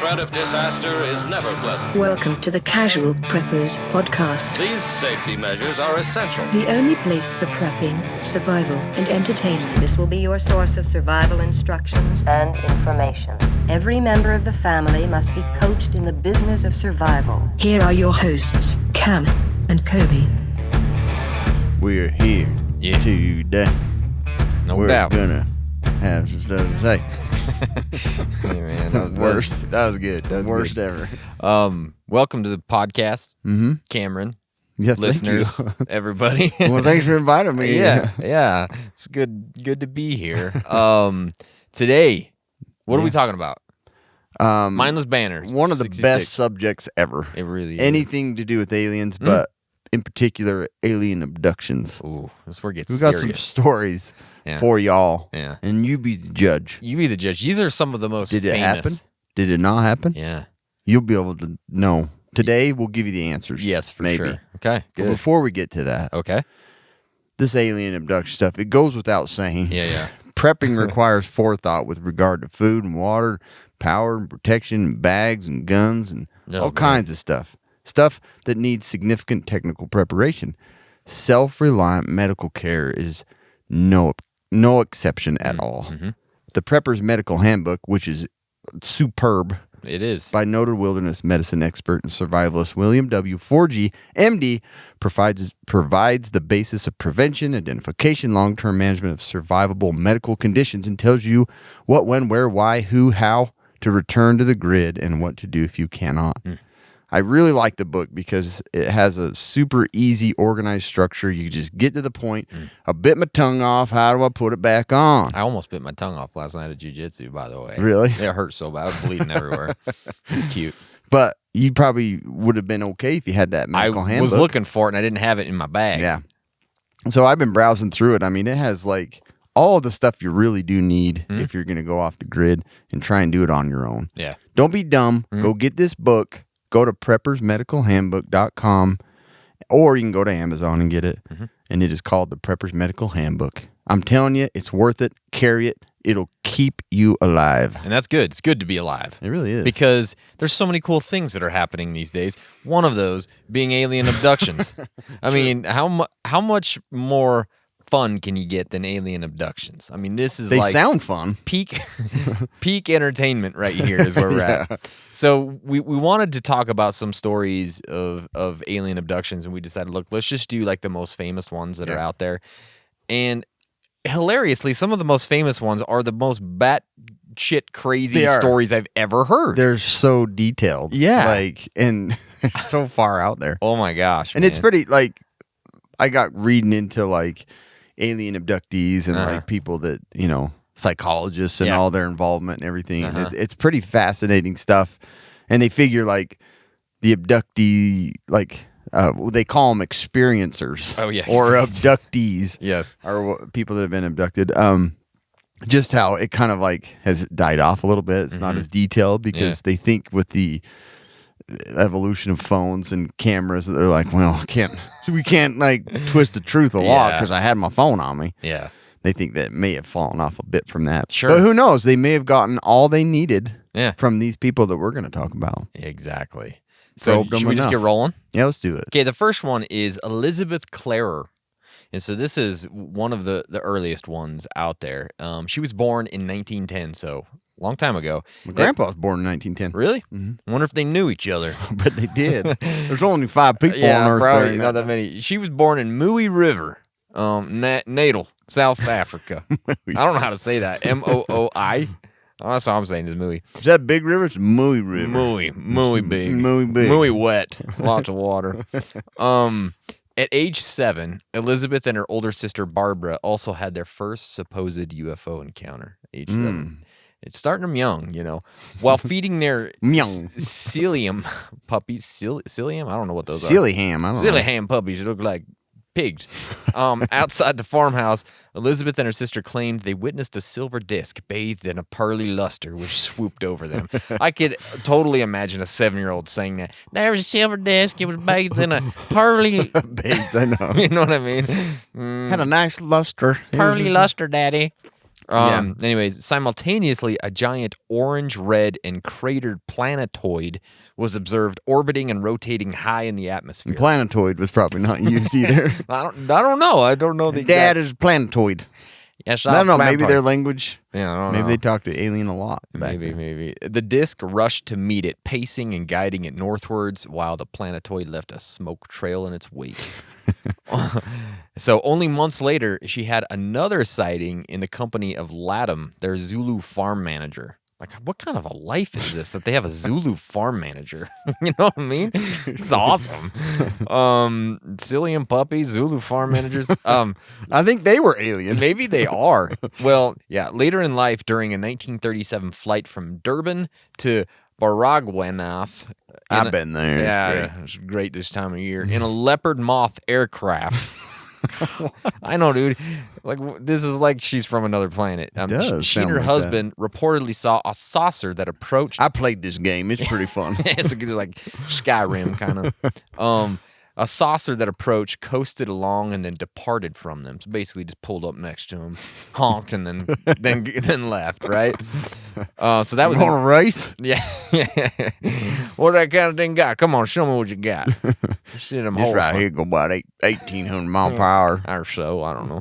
threat of disaster is never pleasant. Welcome to the Casual Preppers Podcast. These safety measures are essential. The only place for prepping, survival, and entertainment. This will be your source of survival instructions and information. Every member of the family must be coached in the business of survival. Here are your hosts, Cam and Kobe. We're here today. No doubt. We're gonna have some stuff to say. Hey man, that was Worst. That was good. That was Worst good. ever. Welcome to the podcast, Cameron, Yeah, listeners, thank you. everybody. Well, thanks for inviting me. yeah. It's good to be here. Today, what are we talking about? Mindless banners. One of the 66. best subjects ever. It really is. Anything to do with aliens, but in particular, alien abductions. Ooh, this is where it gets We got serious. some stories Yeah. for y'all. Yeah. And you be the judge. You be the judge. These are some of the most Did it famous. happen? Did it not happen? Yeah. You'll be able to know. Today, we'll give you the answers. Yes, for maybe. sure. Okay, But good. before we get to that, Okay. this alien abduction stuff, it goes without saying. Yeah. Prepping requires forethought with regard to food and water, power and protection, and bags and guns and Oh, all man. kinds of stuff. Stuff that needs significant technical preparation. Self-reliant medical care is no exception at all. The Prepper's Medical Handbook, which is superb, It is. by noted wilderness medicine expert and survivalist William W. Forgy, MD, provides the basis of prevention, identification, long-term management of survivable medical conditions and tells you what, when, where, why, who, how to return to the grid and what to do if you cannot. I really like the book because it has a super easy, organized structure. You just get to the point. I bit my tongue off. How do I put it back on? I almost bit my tongue off last night at jiu-jitsu, by the way. Really? It hurt so bad. I was bleeding everywhere. It's cute. But you probably would have been okay if you had that medical I handbook. was looking for it, and I didn't have it in my bag. Yeah. So I've been browsing through it. I mean, it has like all the stuff you really do need if you're going to go off the grid and try and do it on your own. Yeah. Don't be dumb. Go get this book. Go to preppersmedicalhandbook.com, or you can go to Amazon and get it. And it is called the Prepper's Medical Handbook. I'm telling you, it's worth it. Carry it. It'll keep you alive. And that's good. It's good to be alive. It really is. Because there's so many cool things that are happening these days. One of those being alien abductions. I mean, how much more fun can you get than alien abductions? I mean, this is they like sound fun. peak entertainment right here is where we're at. So we wanted to talk about some stories of alien abductions, and we decided, look, let's just do like the most famous ones that are out there. And hilariously, some of the most famous ones are the most batshit crazy They are. stories I've ever heard. They're so detailed. Yeah. Like, and so far out there. Oh my gosh. And it's pretty, like, I got reading into, like, alien abductees and, like, people that, you know, psychologists and Yeah. all their involvement and everything. It's pretty fascinating stuff. And they figure, like, the abductee, like, they call them experiencers. Oh, yeah, Or experiencers. abductees. Yes. Or people that have been abducted. Just how it kind of, like, has died off a little bit. It's not as detailed because they think with the evolution of phones and cameras, they're like, well, we can't like twist the truth a lot Yeah. because I had my phone on me. Yeah. They think that may have fallen off a bit from that. Sure. But who knows? They may have gotten all they needed Yeah. from these people that we're going to talk about. Exactly. So Probed them should we just enough. get rolling? Yeah, let's do it. Okay, the first one is Elizabeth Clarer. And so this is one of the earliest ones out there. She was born in 1910, so long time ago. My grandpa was born in 1910. Really? I wonder if they knew each other. But they did. There's only 5 people on Earth. probably during not that many. She was born in Mooey River, Natal, South Africa. I don't know how to say that. Mooi. Oh, that's all I'm saying is Mooey. Is that Big River? It's Mooey River. Mooey big. Mooey big. Mooey wet. Lots of water. At age 7, Elizabeth and her older sister Barbara also had their first supposed UFO encounter. Age 7. It's starting them young, you know. While feeding their Young. Cilium puppies. Cilium? I don't know what those are. Silly ham. I don't know. Silly ham puppies. They look like pigs. Outside the farmhouse, Elizabeth and her sister claimed they witnessed a silver disc bathed in a pearly luster which swooped over them. I could totally imagine a 7-year-old saying that. There was a silver disc. It was bathed in a pearly... Babes, I know. You know what I mean? Had a nice luster. It was Pearly just- luster, Daddy. Anyways, simultaneously, a giant orange, red, and cratered planetoid was observed orbiting and rotating high in the atmosphere. Planetoid was probably not used either. I don't know. I don't know the Dad exact. is planetoid. Yes, I don't know. Maybe planetoid. their language. Yeah, I don't Maybe know. they talked to alien a lot. Back then. Maybe. The disk rushed to meet it, pacing and guiding it northwards, while the planetoid left a smoke trail in its wake. So only months later, she had another sighting in the company of Latham, their Zulu farm manager. Like, what kind of a life is this that they have a Zulu farm manager? You know what I mean? It's awesome. Cillian puppies, Zulu farm managers. I think they were alien. Maybe they are. Well, yeah. Later in life, during a 1937 flight from Durban to Baragwanath. I've been there. Yeah, it's great this time of year. In a Leopard Moth aircraft. I know, dude. Like, this is like she's from another planet. does She and sound her like husband reportedly saw a saucer that approached. I played this game. It's pretty fun. It's like Skyrim kind of. A saucer that approached, coasted along, and then departed from them. So basically, just pulled up next to him, honked, and then left. Right. So that was on a race. yeah. What that kind of thing got? Come on, show me what you got. Shit, I'm This right here go about 1,800 miles per hour. or so. I don't know.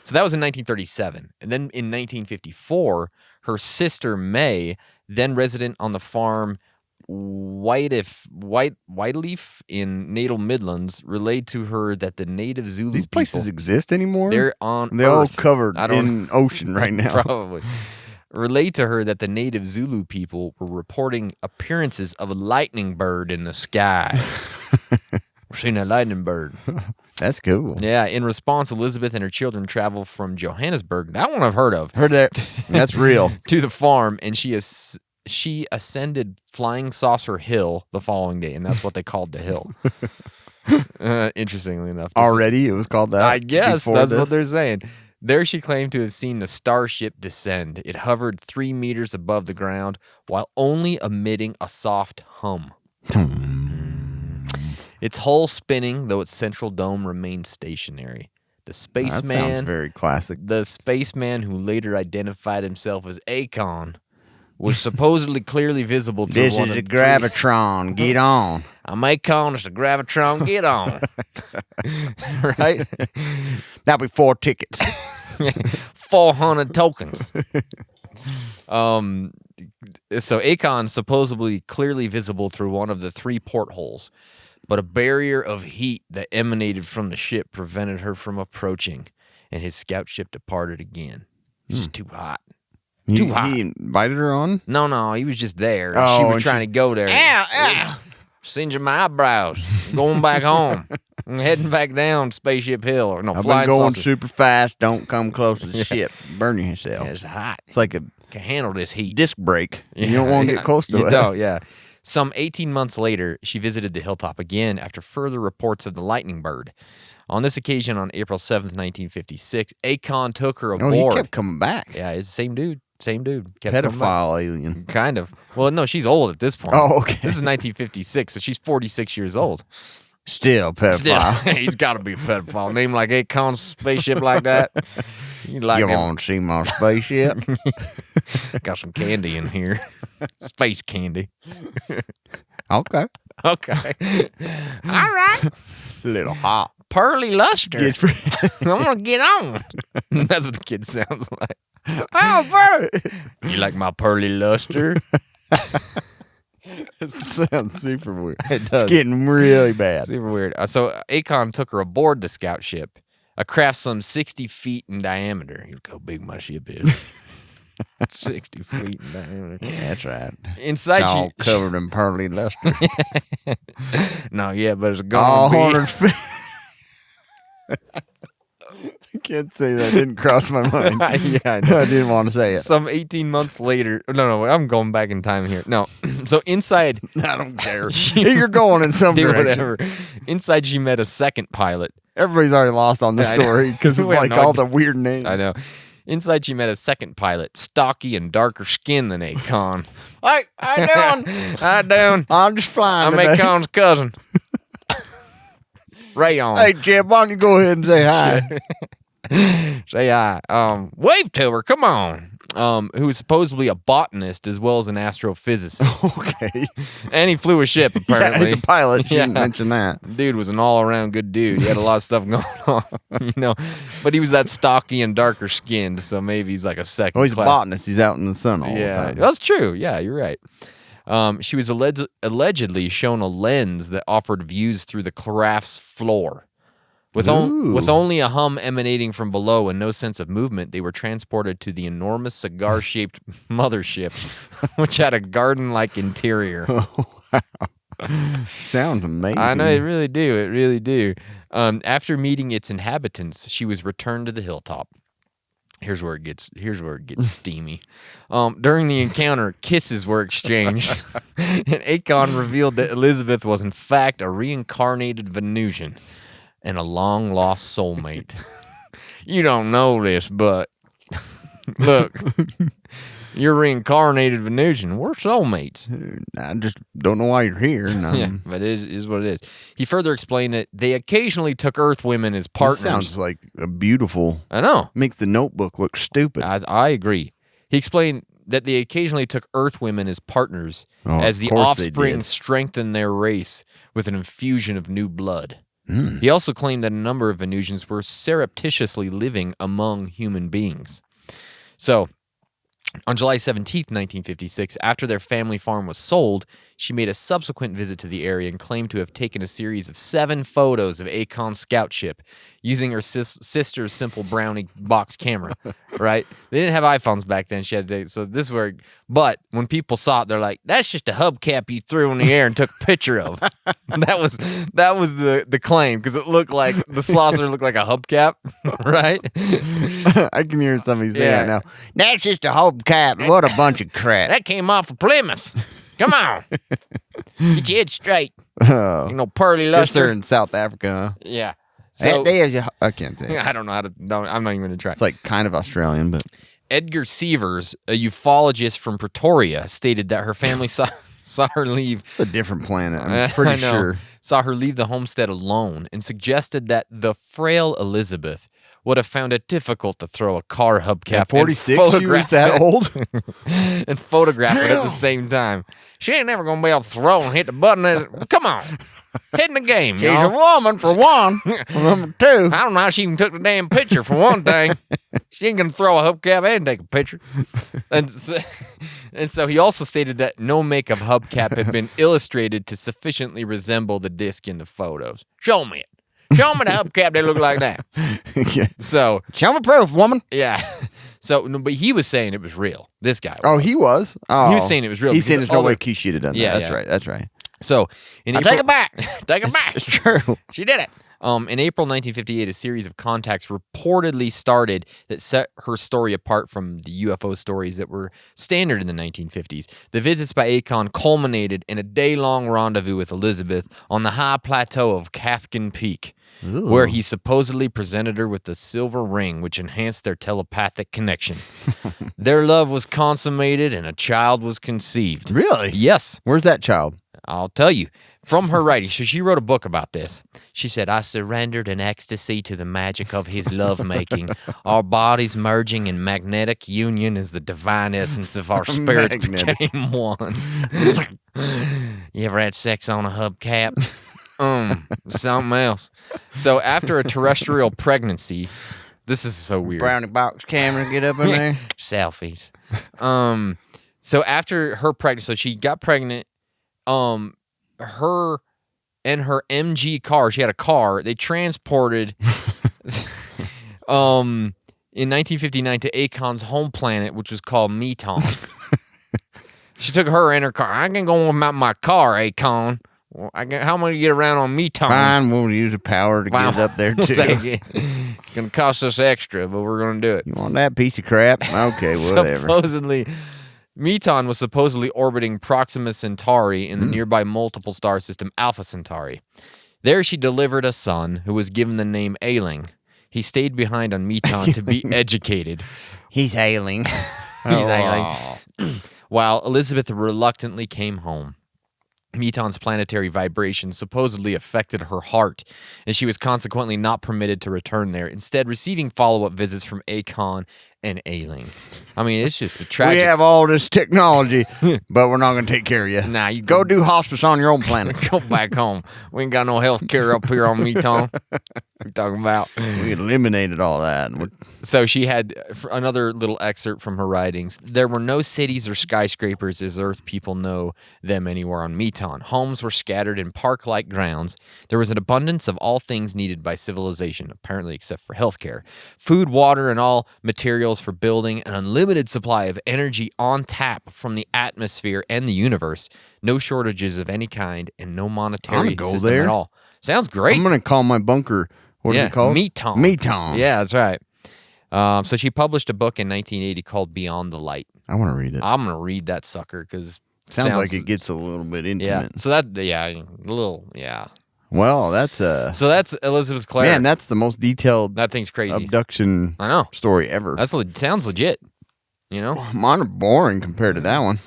So that was in 1937. And then in 1954, her sister May, then resident on the farm Whiteleaf in Natal Midlands, relayed to her that the native Zulu These places people, exist anymore? they're on They're all Earth. covered I don't in ocean right now. Probably. Relayed to her that the native Zulu people were reporting appearances of a lightning bird in the sky. We're seeing a lightning bird. That's cool. Yeah. In response, Elizabeth and her children traveled from Johannesburg, that one I've heard of, Heard that? That's real. to the farm, and she ascended Flying Saucer Hill the following day, and that's what they called the hill. Interestingly enough. Already, it was called that. I guess before that's this? what they're saying. There she claimed to have seen the starship descend. It hovered 3 meters above the ground while only emitting a soft hum. Its hull spinning, though its central dome remained stationary. The That spaceman, sounds very classic. the spaceman who later identified himself as Akon, was supposedly clearly visible through This one is of a the three- gravitron. Get on. I'm Akon, it's a gravitron, get on. Right? That'll be 4 tickets. 400 tokens. So Akon supposedly clearly visible through one of the 3 portholes, but a barrier of heat that emanated from the ship prevented her from approaching, and his scout ship departed again. It's just too hot. Too hot. He invited her on? No, he was just there. Oh, She was and trying to go there. Singeing my eyebrows. Going back home. I'm heading back down Spaceship Hill. Or no, I've been Flying going Saucer. super fast. Don't come close to the ship. Burn yourself. Yeah, it's hot. It's like a Can handle this heat. disc brake. You don't want to get close to You it. don't, yeah. Some 18 months later, she visited the hilltop again after further reports of the lightning bird. On this occasion, on April 7th, 1956, Akon took her Oh, he aboard. kept coming back. Yeah, it's the same dude. Same dude. Kept coming back. Pedophile alien. Kind of. Well, no, she's old at this point. Oh, okay. This is 1956, so she's 46 years old. Still pedophile. Still, he's got to be a pedophile. Name like Akon's spaceship like that. You like You him. want to see my spaceship? Got some candy in here. Space candy. Okay. Okay. All right. A little hot. Pearly luster. Gets pretty- I'm going to get on. That's what the kid sounds like. Oh, bro. You like my pearly luster? It sounds super weird. It does. It's getting really bad. Super weird. So Akon took her aboard the scout ship, a craft some 60 feet in diameter. Look how big my ship is. 60 feet in diameter. Yeah, that's right. Inside, It's all covered in pearly luster. No, yeah, but it's All going to 100 feet. I can't say that. Didn't cross my mind. Yeah, I know. I didn't want to say be it. some 18 months later. No, I'm going back in time here. No, so inside, I don't care. You're going in some do direction. whatever. Inside, she met a second pilot. Everybody's already lost on this Yeah, I know. story because of We have like no all idea. the weird names. I know. Inside, she met a second pilot, stocky and darker skin than Akon. Hey, how you doing? Hi, down. I'm just flying I'm today. Akon's cousin. Rayon. Hey, Jeb, why don't you go ahead and say hi? Say hi. Wave to her. Come on. Who was supposedly a botanist as well as an astrophysicist. Okay. And he flew a ship, apparently. Yeah, he's a pilot. You didn't Yeah. mention that. Dude was an all-around good dude. He had a lot of stuff going on, But he was that stocky and darker skinned, so maybe he's like a second Oh, he's a class. botanist. He's out in the sun all the Yeah, time. that's true. Yeah, you're right. She was allegedly shown a lens that offered views through the craft's floor. With only a hum emanating from below and no sense of movement, they were transported to the enormous cigar-shaped mothership, which had a garden-like interior. Sounds amazing. I know, it really do. It really do. After meeting its inhabitants, she was returned to the hilltop. Here's where it gets steamy. During the encounter, kisses were exchanged, and Akon revealed that Elizabeth was in fact a reincarnated Venusian and a long lost soulmate. You don't know this, but look, you're reincarnated Venusian. We're soulmates. I just don't know why you're here. No. Yeah, but it is what it is. He further explained that they occasionally took Earth women as partners. Sounds like a beautiful. I know. Makes the Notebook look stupid. I agree. He explained that they occasionally took Earth women as partners Oh, as of the course they offspring did. strengthened their race with an infusion of new blood. Hmm. He also claimed that a number of Venusians were surreptitiously living among human beings. So, on July 17th, 1956, after their family farm was sold, she made a subsequent visit to the area and claimed to have taken a series of 7 photos of Akon's scout ship using her sister's simple Brownie box camera, right? They didn't have iPhones back then. She had to, so this is where, but when people saw it, they're like, that's just a hubcap you threw in the air and took a picture of. that was the claim, because it looked like, the saucer looked like a hubcap, right? I can hear somebody say Yeah. that now. That's just a hubcap. What a bunch of crap. That came off of Plymouth. Come on. Get your head straight. Oh. You know, pearly Guess they're luster. in South Africa. Huh? Yeah. That So, day is I can't say. I don't know how to, no, I'm not even going to try. It's like kind of Australian, but Edgar Sievers, a ufologist from Pretoria, stated that her family saw her leave. it's a different planet. I I'm pretty know. sure. Saw her leave the homestead alone and suggested that the frail Elizabeth would have found it difficult to throw a car hubcap At 46, and she was photograph that it, old? and photograph it at the same time. She ain't never gonna be able to throw and hit the button. Come on, head in the game, She's a y'all. woman, for one. Number two. I don't know how she even took the damn picture, for one thing. She ain't gonna throw a hubcap and take a picture. And so he also stated that no make of hubcap had been illustrated to sufficiently resemble the disc in the photos. Show me it. Show me the hubcap that look like that. Yeah. So, Show me proof, woman. yeah. So, no, but he was saying it was real. This guy. Oh, he was? Oh. He was saying it was real He's saying because there's no other- way Keisha had done Yeah, that. That's yeah. right. That's right. So, in Take it back. Take it back. It's true. She did it. In April 1958, a series of contacts reportedly started that set her story apart from the UFO stories that were standard in the 1950s. The visits by Akon culminated in a day-long rendezvous with Elizabeth on the high plateau of Cathkin Peak, where he supposedly presented her with the silver ring, which enhanced their telepathic connection. Their love was consummated and a child was conceived. Really? Yes. Where's that child? I'll tell you. From her writing, so she wrote a book about this. She said, I surrendered in ecstasy to the magic of his lovemaking, our bodies merging in magnetic union as the divine essence of our spirits Magnetic. became one. You ever had sex on a hubcap? Something else. So after a terrestrial pregnancy, this is so weird. Brownie box camera, get up in there. Selfies. So after her pregnancy, so she got pregnant. Her and her MG car, she had a car, they transported in 1959 to Akon's home planet, which was called Meton. She took her in her car. I can go with my car, Akon. Well, how am I going to get around on Meton? Fine, we'll use the power to Wow. get it up there, We'll too. take it. It's going to cost us extra, but we're going to do it. You want that piece of crap? Okay, whatever. Supposedly, Meton was supposedly orbiting Proxima Centauri in the nearby multiple star system Alpha Centauri. There she delivered a son who was given the name Ailing. He stayed behind on Meton to be educated. He's ailing. He's ailing. While Elizabeth reluctantly came home. Meton's planetary vibrations supposedly affected her heart, and she was consequently not permitted to return there, instead receiving follow-up visits from Akon and Aileen. I mean, it's just a tragic... We have all this technology, but we're not going to take care of you. Nah, you Go do hospice on your own planet. Go back home. We ain't got no health care up here on Meton. What you talking about? We eliminated all that. So she had another little excerpt from her writings. There were no cities or skyscrapers as Earth people know them anywhere on Meton. Homes were scattered in park-like grounds. There was an abundance of all things needed by civilization, apparently except for healthcare. Food, water, and all materials for building, an unlimited supply of energy on tap from the atmosphere and the universe. No shortages of any kind, and no monetary go system there. at all. Sounds great. I'm going to call my bunker, what is it called? Meton. Meton. Yeah, that's right. So she published a book in 1980 called Beyond the Light. I want to read it. I'm gonna read that sucker because Sounds like it gets a little bit intimate. yeah. So that a little yeah. Well, that's So that's Elizabeth Clare. man, that's the most detailed that thing's crazy. abduction I know. story ever. That's sounds legit. You know. Mine are boring compared to that one.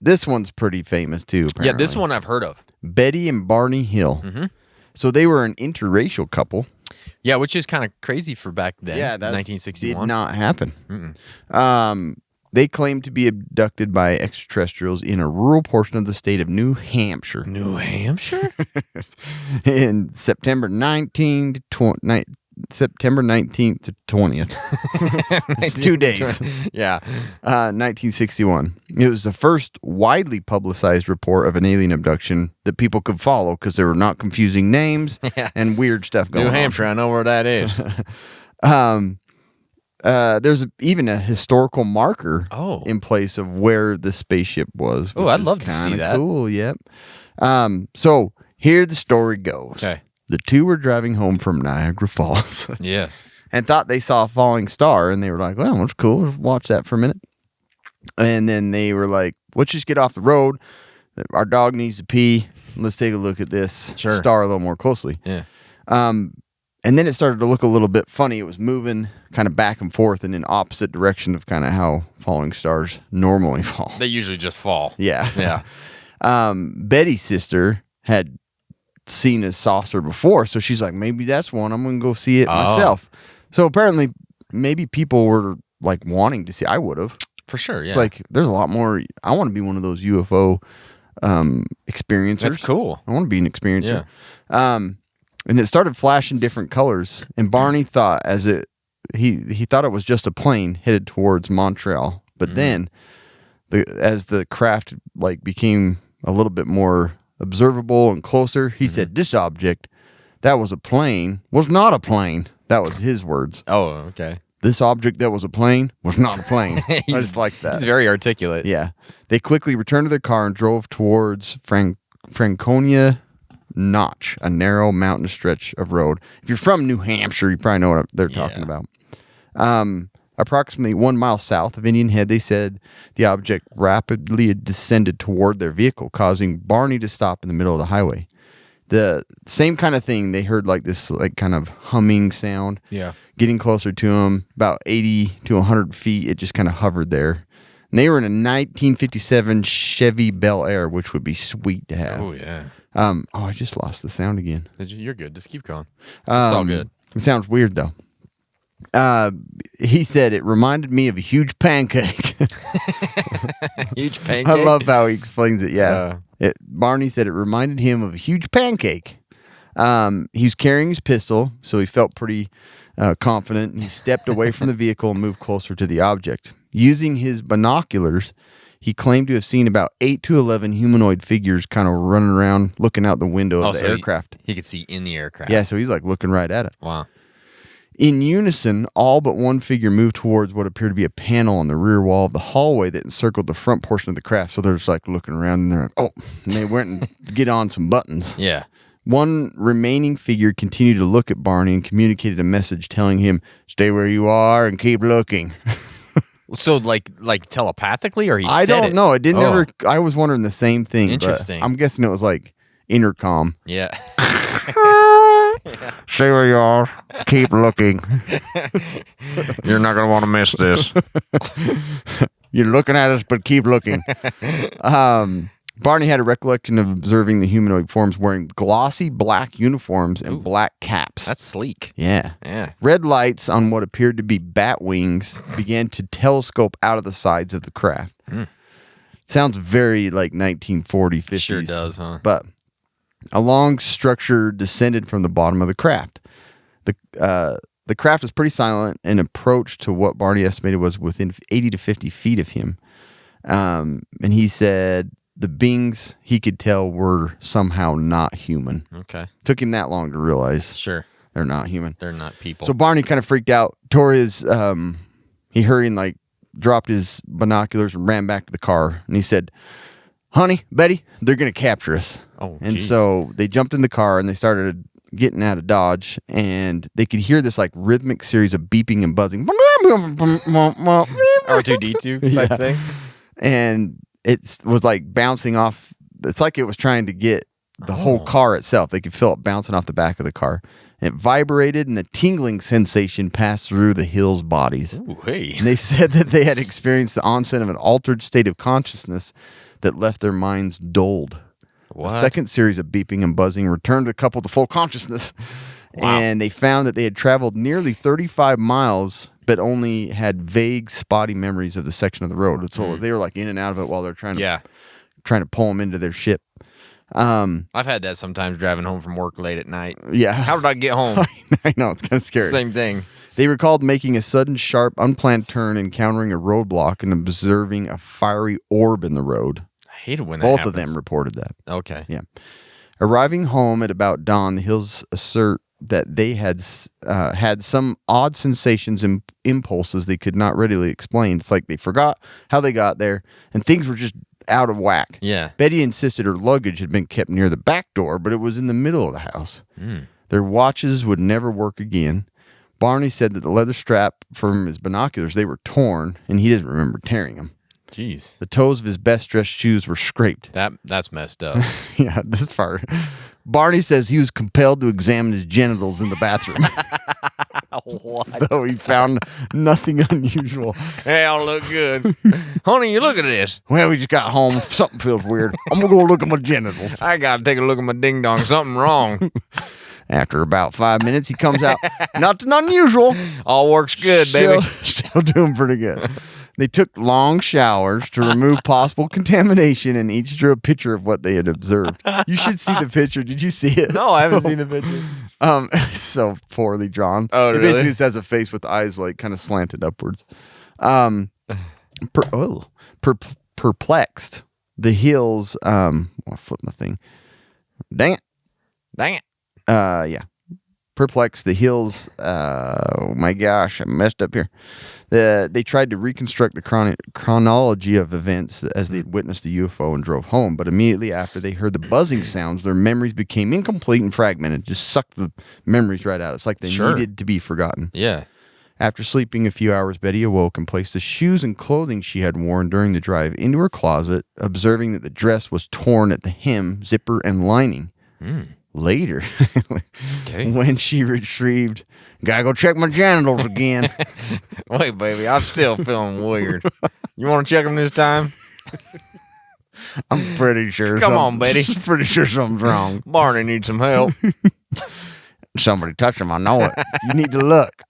This one's pretty famous too. Yeah, this apparently. one I've heard of. Betty and Barney Hill. Mhm. So they were an interracial couple. Yeah, which is kind of crazy for back then. Yeah, that 1961. did not happen. They claimed to be abducted by extraterrestrials in a rural portion of the state of New Hampshire New Hampshire. in September 19th to 20th. It's 2 days. Yeah. 1961. It was the first widely publicized report of an alien abduction that people could follow because there were not confusing names Yeah. and weird stuff going New on. Hampshire. I know where that is. There's even a historical marker Oh. in place of where the spaceship was. Oh, which I'd is love to see kinda that. Cool, yep. So here the story goes. Okay. The two were driving home from Niagara Falls Yes. and thought they saw a falling star, and they were like, well, that's cool. Let's watch that for a minute. And then they were like, let's just get off the road. Our dog needs to pee. Let's take a look at this Sure. star a little more closely. Yeah. And then it started to look a little bit funny. It was moving kind of back and forth in an opposite direction of kind of how falling stars normally fall. They usually just fall. Yeah. Yeah. Betty's sister had seen a saucer before, so she's like, maybe that's one. I'm going to go see it myself. So apparently, maybe people were like wanting to see. I would have. For sure. Yeah. It's like, there's a lot more. I want to be one of those UFO experiencers. That's cool. I want to be an experiencer. And it started flashing different colors. And Barney thought he thought it was just a plane headed towards Montreal. But then as the craft like became a little bit more observable and closer, he said, this object that was a plane was not a plane. That was his words. Oh, okay. This object that was a plane was not a plane. I just like that. He's very articulate. Yeah. They quickly returned to their car and drove towards Franconia Notch, a narrow mountain stretch of road. If you're from New Hampshire, you probably know what they're talking about. Approximately 1 mile south of Indian Head, they said the object rapidly descended toward their vehicle, causing Barney to stop in the middle of the highway. The same kind of thing, they heard like this like kind of humming sound. Yeah. Getting closer to them, about 80 to 100 feet, it just kind of hovered there. And they were in a 1957 Chevy Bel Air, which would be sweet to have. Oh, yeah. I just lost the sound again. You're good. Just keep going. It's all good. It sounds weird though. He said it reminded me of a huge pancake. Huge pancake. I love how he explains it. Yeah. Barney said it reminded him of a huge pancake. He was carrying his pistol, so he felt pretty confident, and he stepped away from the vehicle and moved closer to the object. Using his binoculars, he claimed to have seen about 8 to 11 humanoid figures kind of running around, looking out the window of the so aircraft. He could see in the aircraft. Yeah, so he's like looking right at it. Wow. In unison, all but one figure moved towards what appeared to be a panel on the rear wall of the hallway that encircled the front portion of the craft. So they're just like looking around and they're like, oh, and they went and get on some buttons. Yeah. One remaining figure continued to look at Barney and communicated a message telling him, stay where you are and keep looking. So like telepathically, or I don't know. It didn't Oh. ever. I was wondering the same thing. but Interesting. I'm guessing it was like intercom. Yeah. Stay where you are. Keep looking. You're not going to want to miss this. You're looking at us, but keep looking. Barney had a recollection of observing the humanoid forms wearing glossy black uniforms and black caps. That's sleek. Yeah. Yeah. Red lights on what appeared to be bat wings began to telescope out of the sides of the craft. Sounds very like 1940, 50s. Sure does, huh? But a long structure descended from the bottom of the craft. The craft was pretty silent and approached to what Barney estimated was within 80 to 50 feet of him. And he said the beings he could tell were somehow not human. Okay. Took him that long to realize Sure. they're not human. They're not people. So Barney kind of freaked out, tore his, he hurried and like dropped his binoculars and ran back to the car. And he said, honey, Betty, they're going to capture us. Oh, and geez. so they jumped in the car and they started getting out of Dodge, and they could hear this like rhythmic series of beeping and buzzing. R2D2 type thing. And it was like bouncing off. It's like it was trying to get the whole car itself. They could feel it bouncing off the back of the car. And it vibrated, and the tingling sensation passed through the Hills' bodies. Ooh, hey. And they said that they had experienced the onset of an altered state of consciousness that left their minds dulled. What? The second series of beeping and buzzing returned the couple to full consciousness. Wow. And they found that they had traveled nearly 35 miles, but only had vague, spotty memories of the section of the road. So they were like in and out of it while they're trying to pull them into their ship. I've had that sometimes driving home from work late at night. Yeah. How did I get home? I know, it's kind of scary. Same thing. They recalled making a sudden, sharp, unplanned turn, encountering a roadblock, and observing a fiery orb in the road. I hate it when that Both happens. of them reported that. Okay. Yeah. Arriving home at about dawn, the Hills assert that they had had some odd sensations and impulses they could not readily explain. It's like they forgot how they got there, and things were just out of whack. Yeah. Betty insisted her luggage had been kept near the back door, but it was in the middle of the house. Their watches would never work again. Barney said that the leather strap from his binoculars, they were torn, and he doesn't remember tearing them. Jeez. The toes of his best dressed shoes were scraped. That's messed up. Yeah, this far. Barney says he was compelled to examine his genitals in the bathroom. What? Though he found nothing unusual. They all look good. Honey, you look at this. Well, we just got home. Something feels weird. I'm going to go look at my genitals. I got to take a look at my ding dong. Something wrong. After about 5 minutes, he comes out. Nothing unusual. All works good, baby. Still doing pretty good. They took long showers to remove possible contamination, and each drew a picture of what they had observed. You should see the picture. Did you see it? No, I haven't seen the picture. So poorly drawn. Oh, It really? basically just has a face with eyes like kind of slanted upwards. Perplexed. The Hills. I'll flip my thing. Dang it. Dang it. Yeah. Perplexed. The Hills. Oh my gosh, I messed up here. They tried to reconstruct the chronology of events as they had witnessed the UFO and drove home, but immediately after they heard the buzzing sounds, their memories became incomplete and fragmented. Just sucked the memories right out. It's like they needed to be forgotten. Yeah. After sleeping a few hours, Betty awoke and placed the shoes and clothing she had worn during the drive into her closet, observing that the dress was torn at the hem, zipper, and lining. Later, when she retrieved, gotta go check my genitals again. Wait, baby, I'm still feeling weird. You want to check them this time? I'm pretty sure. Come on, Betty. Pretty sure something's wrong. Barney needs some help. Somebody touched him. I know it. You need to look.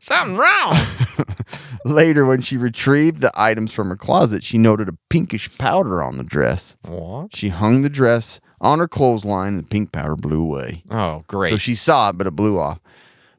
Something wrong. Later, when she retrieved the items from her closet, she noted a pinkish powder on the dress. What? She hung the dress on her clothesline, and the pink powder blew away. Oh, great. So she saw it, but it blew off.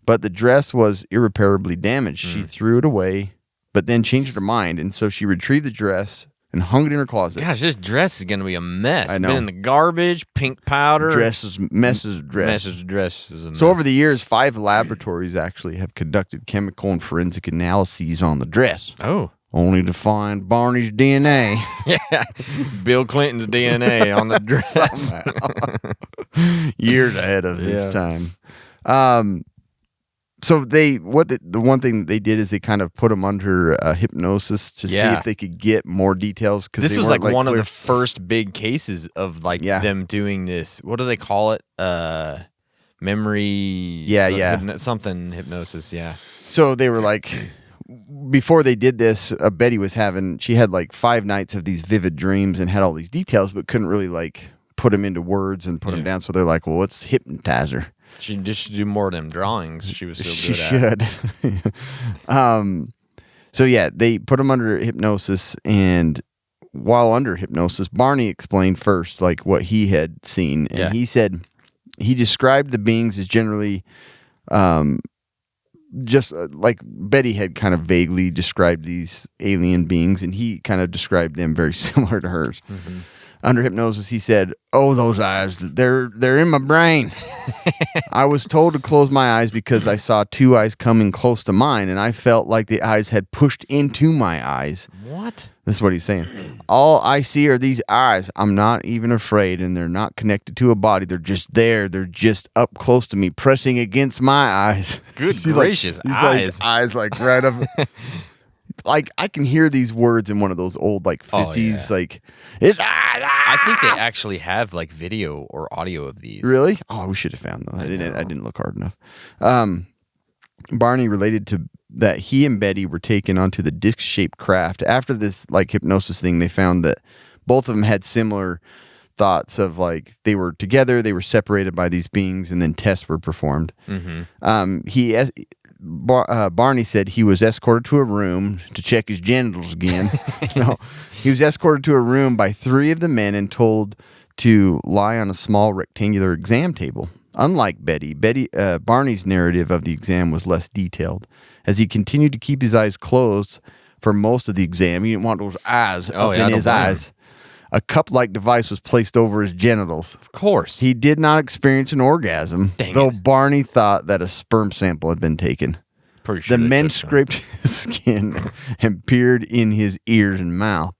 But the dress was irreparably damaged. She threw it away, but then changed her mind, and so she retrieved the dress and hung it in her closet. Gosh, this dress is going to be a mess. I know. Been in the garbage, pink powder. Messes dress. Messes dress is a mess. So over the years, 5 laboratories actually have conducted chemical and forensic analyses on the dress, Oh. only to find Barney's DNA. Yeah. Bill Clinton's DNA on the dress. Years ahead of his time. So the one thing they did is they kind of put them under hypnosis to see if they could get more details. This was like one of the first big cases of like them doing this. What do they call it? Memory. Yeah. Something hypnosis. Yeah. So they were like, before they did this, Betty she had like 5 nights of these vivid dreams and had all these details, but couldn't really like put them into words and put them down. So they're like, well, let's hypnotize her. She just should do more of them drawings. She was so She good at. should. So yeah, they put him under hypnosis, and while under hypnosis, Barney explained first like what he had seen, and he said he described the beings as generally just like Betty had kind of vaguely described these alien beings, and he kind of described them very similar to hers. Mm-hmm. Under hypnosis, he said, "Oh, those eyes, they're in my brain. I was told to close my eyes because I saw 2 eyes coming close to mine, and I felt like the eyes had pushed into my eyes." What? This is what he's saying. "All I see are these eyes. I'm not even afraid, and they're not connected to a body. They're just there. They're just up close to me, pressing against my eyes." Good See, gracious, he's eyes. Like, eyes like right up. Like I can hear these words in one of those old like 50s like it's I think they actually have like video or audio of these. Really? Oh, we should have found those. I didn't look hard enough. Barney related to that he and Betty were taken onto the disc-shaped craft. After this like hypnosis thing, they found that both of them had similar thoughts of like they were together, they were separated by these beings, and then tests were performed. Barney said he was escorted to a room to check his genitals again. No, he was escorted to a room by 3 of the men and told to lie on a small rectangular exam table. Unlike Betty, Barney's narrative of the exam was less detailed. As he continued to keep his eyes closed for most of the exam, he didn't want those eyes up in his eyes. A cup-like device was placed over his genitals. Of course. He did not experience an orgasm, Dang though it. Barney thought that a sperm sample had been taken. Pretty sure The they men took some. scraped his skin and peered in his ears and mouth.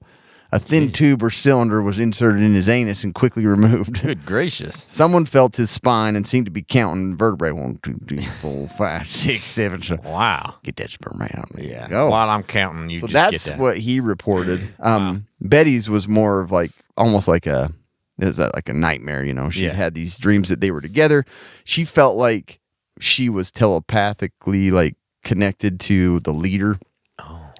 A thin tube or cylinder was inserted in his anus and quickly removed. Good gracious. Someone felt his spine and seemed to be counting vertebrae. 1, 2, 3, 4, 5, 6, 7. So Wow. get that sperm out. There Yeah. you go. While I'm counting, you So just that's get that. what he reported. Betty's was more of like almost like a nightmare. You know, she had these dreams that they were together. She felt like she was telepathically like connected to the leader.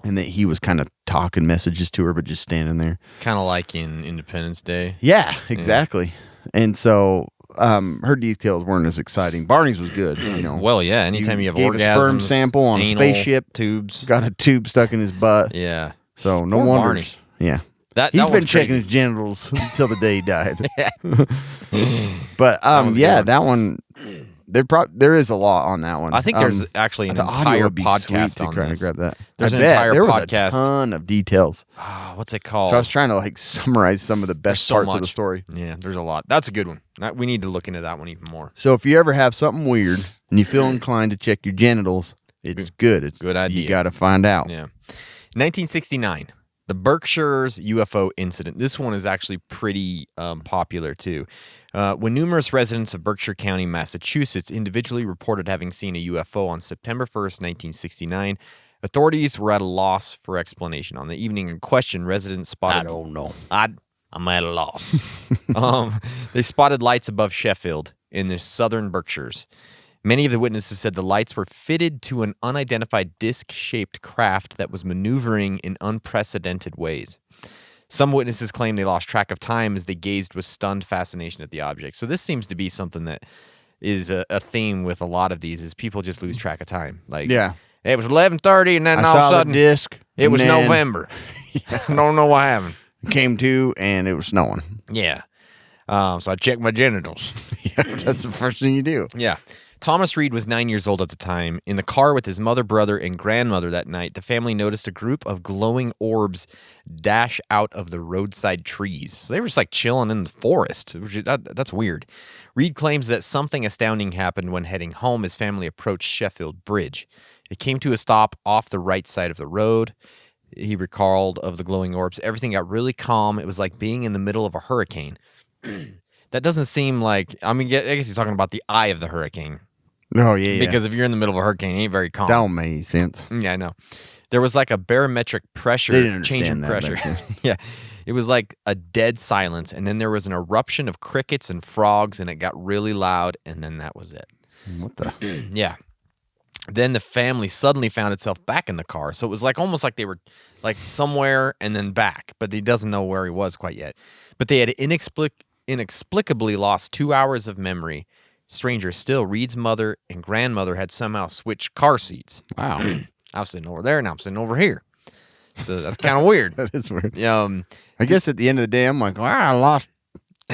And that he was kind of talking messages to her, but just standing there. Kind of like in Independence Day. Yeah, exactly. And so her details weren't as exciting. Barney's was good, you know. Well, yeah. Anytime you have gave orgasms, a sperm sample on a anal, spaceship, tubes. got a tube stuck in his butt. Yeah. So no Poor wonder. Barney. Yeah. That He's one's been checking crazy. his genitals until the day he died. But was a good one. that one there is a lot on that one. I think there's actually an the audio entire would be sweet podcast to on kind of this. grab that. There's I an bet. entire there podcast. was a ton of details. Oh, what's it called? So I was trying to like summarize some of the best so parts of the much. story. Yeah, there's a lot. That's a good one. We need to look into that one even more. So if you ever have something weird and you feel inclined to check your genitals, it's good. It's Good idea. You got to find out. Yeah. 1969, the Berkshire's UFO incident. This one is actually pretty popular too. When numerous residents of Berkshire County, Massachusetts, individually reported having seen a UFO on September 1st, 1969, authorities were at a loss for explanation. On the evening in question, residents spotted... I don't know. I'm at a loss. They spotted lights above Sheffield in the southern Berkshires. Many of the witnesses said the lights were fitted to an unidentified disc-shaped craft that was maneuvering in unprecedented ways. Some witnesses claimed they lost track of time as they gazed with stunned fascination at the object. So this seems to be something that is a theme with a lot of these, is people just lose track of time. Like, Yeah. it was 11:30, and then I all of saw a sudden the disc. it was and then November. Don't know what happened. Came to and it was snowing. Yeah. So I checked my genitals. Yeah, that's the first thing you do. Yeah. Thomas Reed was 9 years old at the time. In the car with his mother, brother, and grandmother that night, the family noticed a group of glowing orbs dash out of the roadside trees. So they were just like chilling in the forest. That's weird. Reed claims that something astounding happened when heading home. His family approached Sheffield Bridge. It came to a stop off the right side of the road. He recalled of the glowing orbs. Everything got really calm. It was like being in the middle of a hurricane. That doesn't seem like, I mean, I guess he's talking about the eye of the hurricane. Oh, yeah. Because if you're in the middle of a hurricane, it ain't very calm. Don't make sense. Yeah, I know. There was like a barometric pressure, They didn't change in understand that pressure. back Yeah. It was like a dead silence, and then there was an eruption of crickets and frogs, and it got really loud, and then that was it. What the? Yeah. Then the family suddenly found itself back in the car. So it was like almost like they were like somewhere and then back, but he doesn't know where he was quite yet. But they had inexplicably lost 2 hours of memory. Stranger still, Reed's mother and grandmother had somehow switched car seats. Wow. I was sitting over there and I'm sitting over here. So that's kind of weird. That is weird. I I guess at the end of the day, I'm like, I lost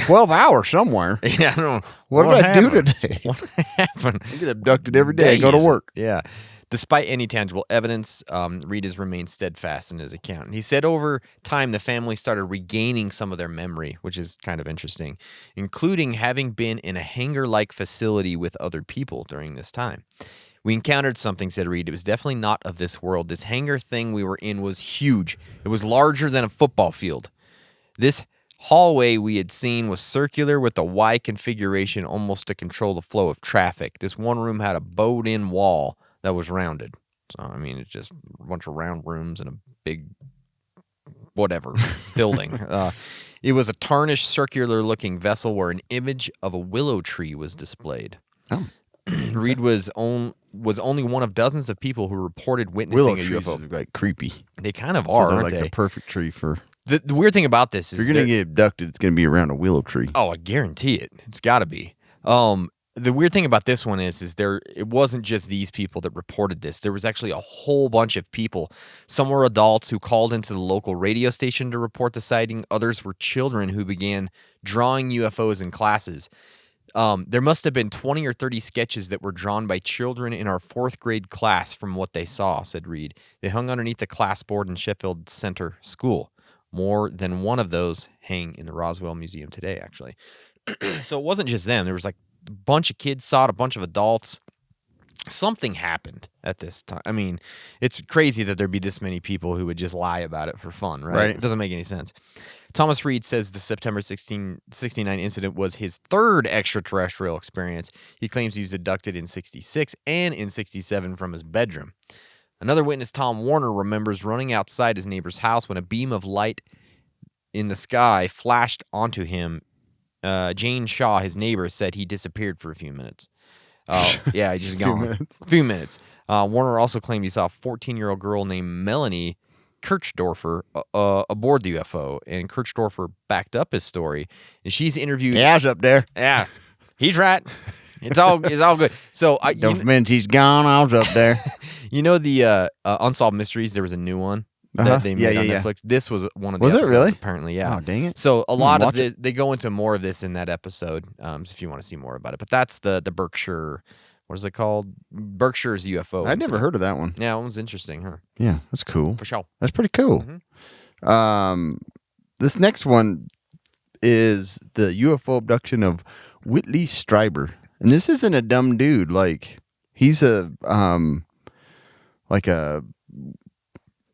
12 hours somewhere. Yeah, I don't know. What did I do happened? today? What happened? I get abducted every day. Go to Days. work. Yeah. Despite any tangible evidence, Reed has remained steadfast in his account. He said over time the family started regaining some of their memory, which is kind of interesting, including having been in a hangar-like facility with other people during this time. We encountered something, said Reed. It was definitely not of this world. This hangar thing we were in was huge. It was larger than a football field. This hallway we had seen was circular with a Y configuration almost to control the flow of traffic. This one room had a bowed-in wall that was rounded. So, I mean, it's just a bunch of round rooms and a big whatever building. It was a tarnished, circular-looking vessel where an image of a willow tree was displayed. Oh. Reed was only one of dozens of people who reported Willow witnessing a trees UFO. is like creepy. They kind of So are, they're aren't like they? the perfect tree for. The weird thing about this If is you're gonna they're- get abducted, it's gonna be around a willow tree. Oh, I guarantee it. It's got to be. The weird thing about this one is it wasn't just these people that reported this. There was actually a whole bunch of people. Some were adults who called into the local radio station to report the sighting. Others were children who began drawing UFOs in classes. There must have been 20 or 30 sketches that were drawn by children in our 4th grade class from what they saw, said Reed. They hung underneath the class board in Sheffield Center School. More than one of those hang in the Roswell Museum today, actually. So it wasn't just them. There was like a bunch of kids saw it, a bunch of adults. Something happened at this time. I mean, it's crazy that there'd be this many people who would just lie about it for fun, right? Right. It doesn't make any sense. Thomas Reed says the September 1969 incident was his 3rd extraterrestrial experience. He claims he was abducted in 66 and in 67 from his bedroom. Another witness, Tom Warner, remembers running outside his neighbor's house when a beam of light in the sky flashed onto him. Jane Shaw, his neighbor, said he disappeared for a few minutes. Yeah, he just gone. minutes. A few minutes. Warner also claimed he saw a 14-year-old girl named Melanie Kirchdorfer aboard the UFO, and Kirchdorfer backed up his story. And she's interviewed. Yeah, I was up there. Yeah, he's right. It's all good. So Don't mention he's gone. I was up there. you know the Unsolved Mysteries. There was a new one that they made on Netflix. This was one of the Was it episodes, really? apparently. Yeah. Oh, dang it. So a lot of watch this, they go into more of this in that episode. So if you want to see more about it, but that's the Berkshire. What is it called? Berkshire's UFO. I'd never heard of that one. Yeah, that one's interesting, huh? Yeah, that's cool. For sure. That's pretty cool. This next one is the UFO abduction of Whitley Strieber, and this isn't a dumb dude. Like he's a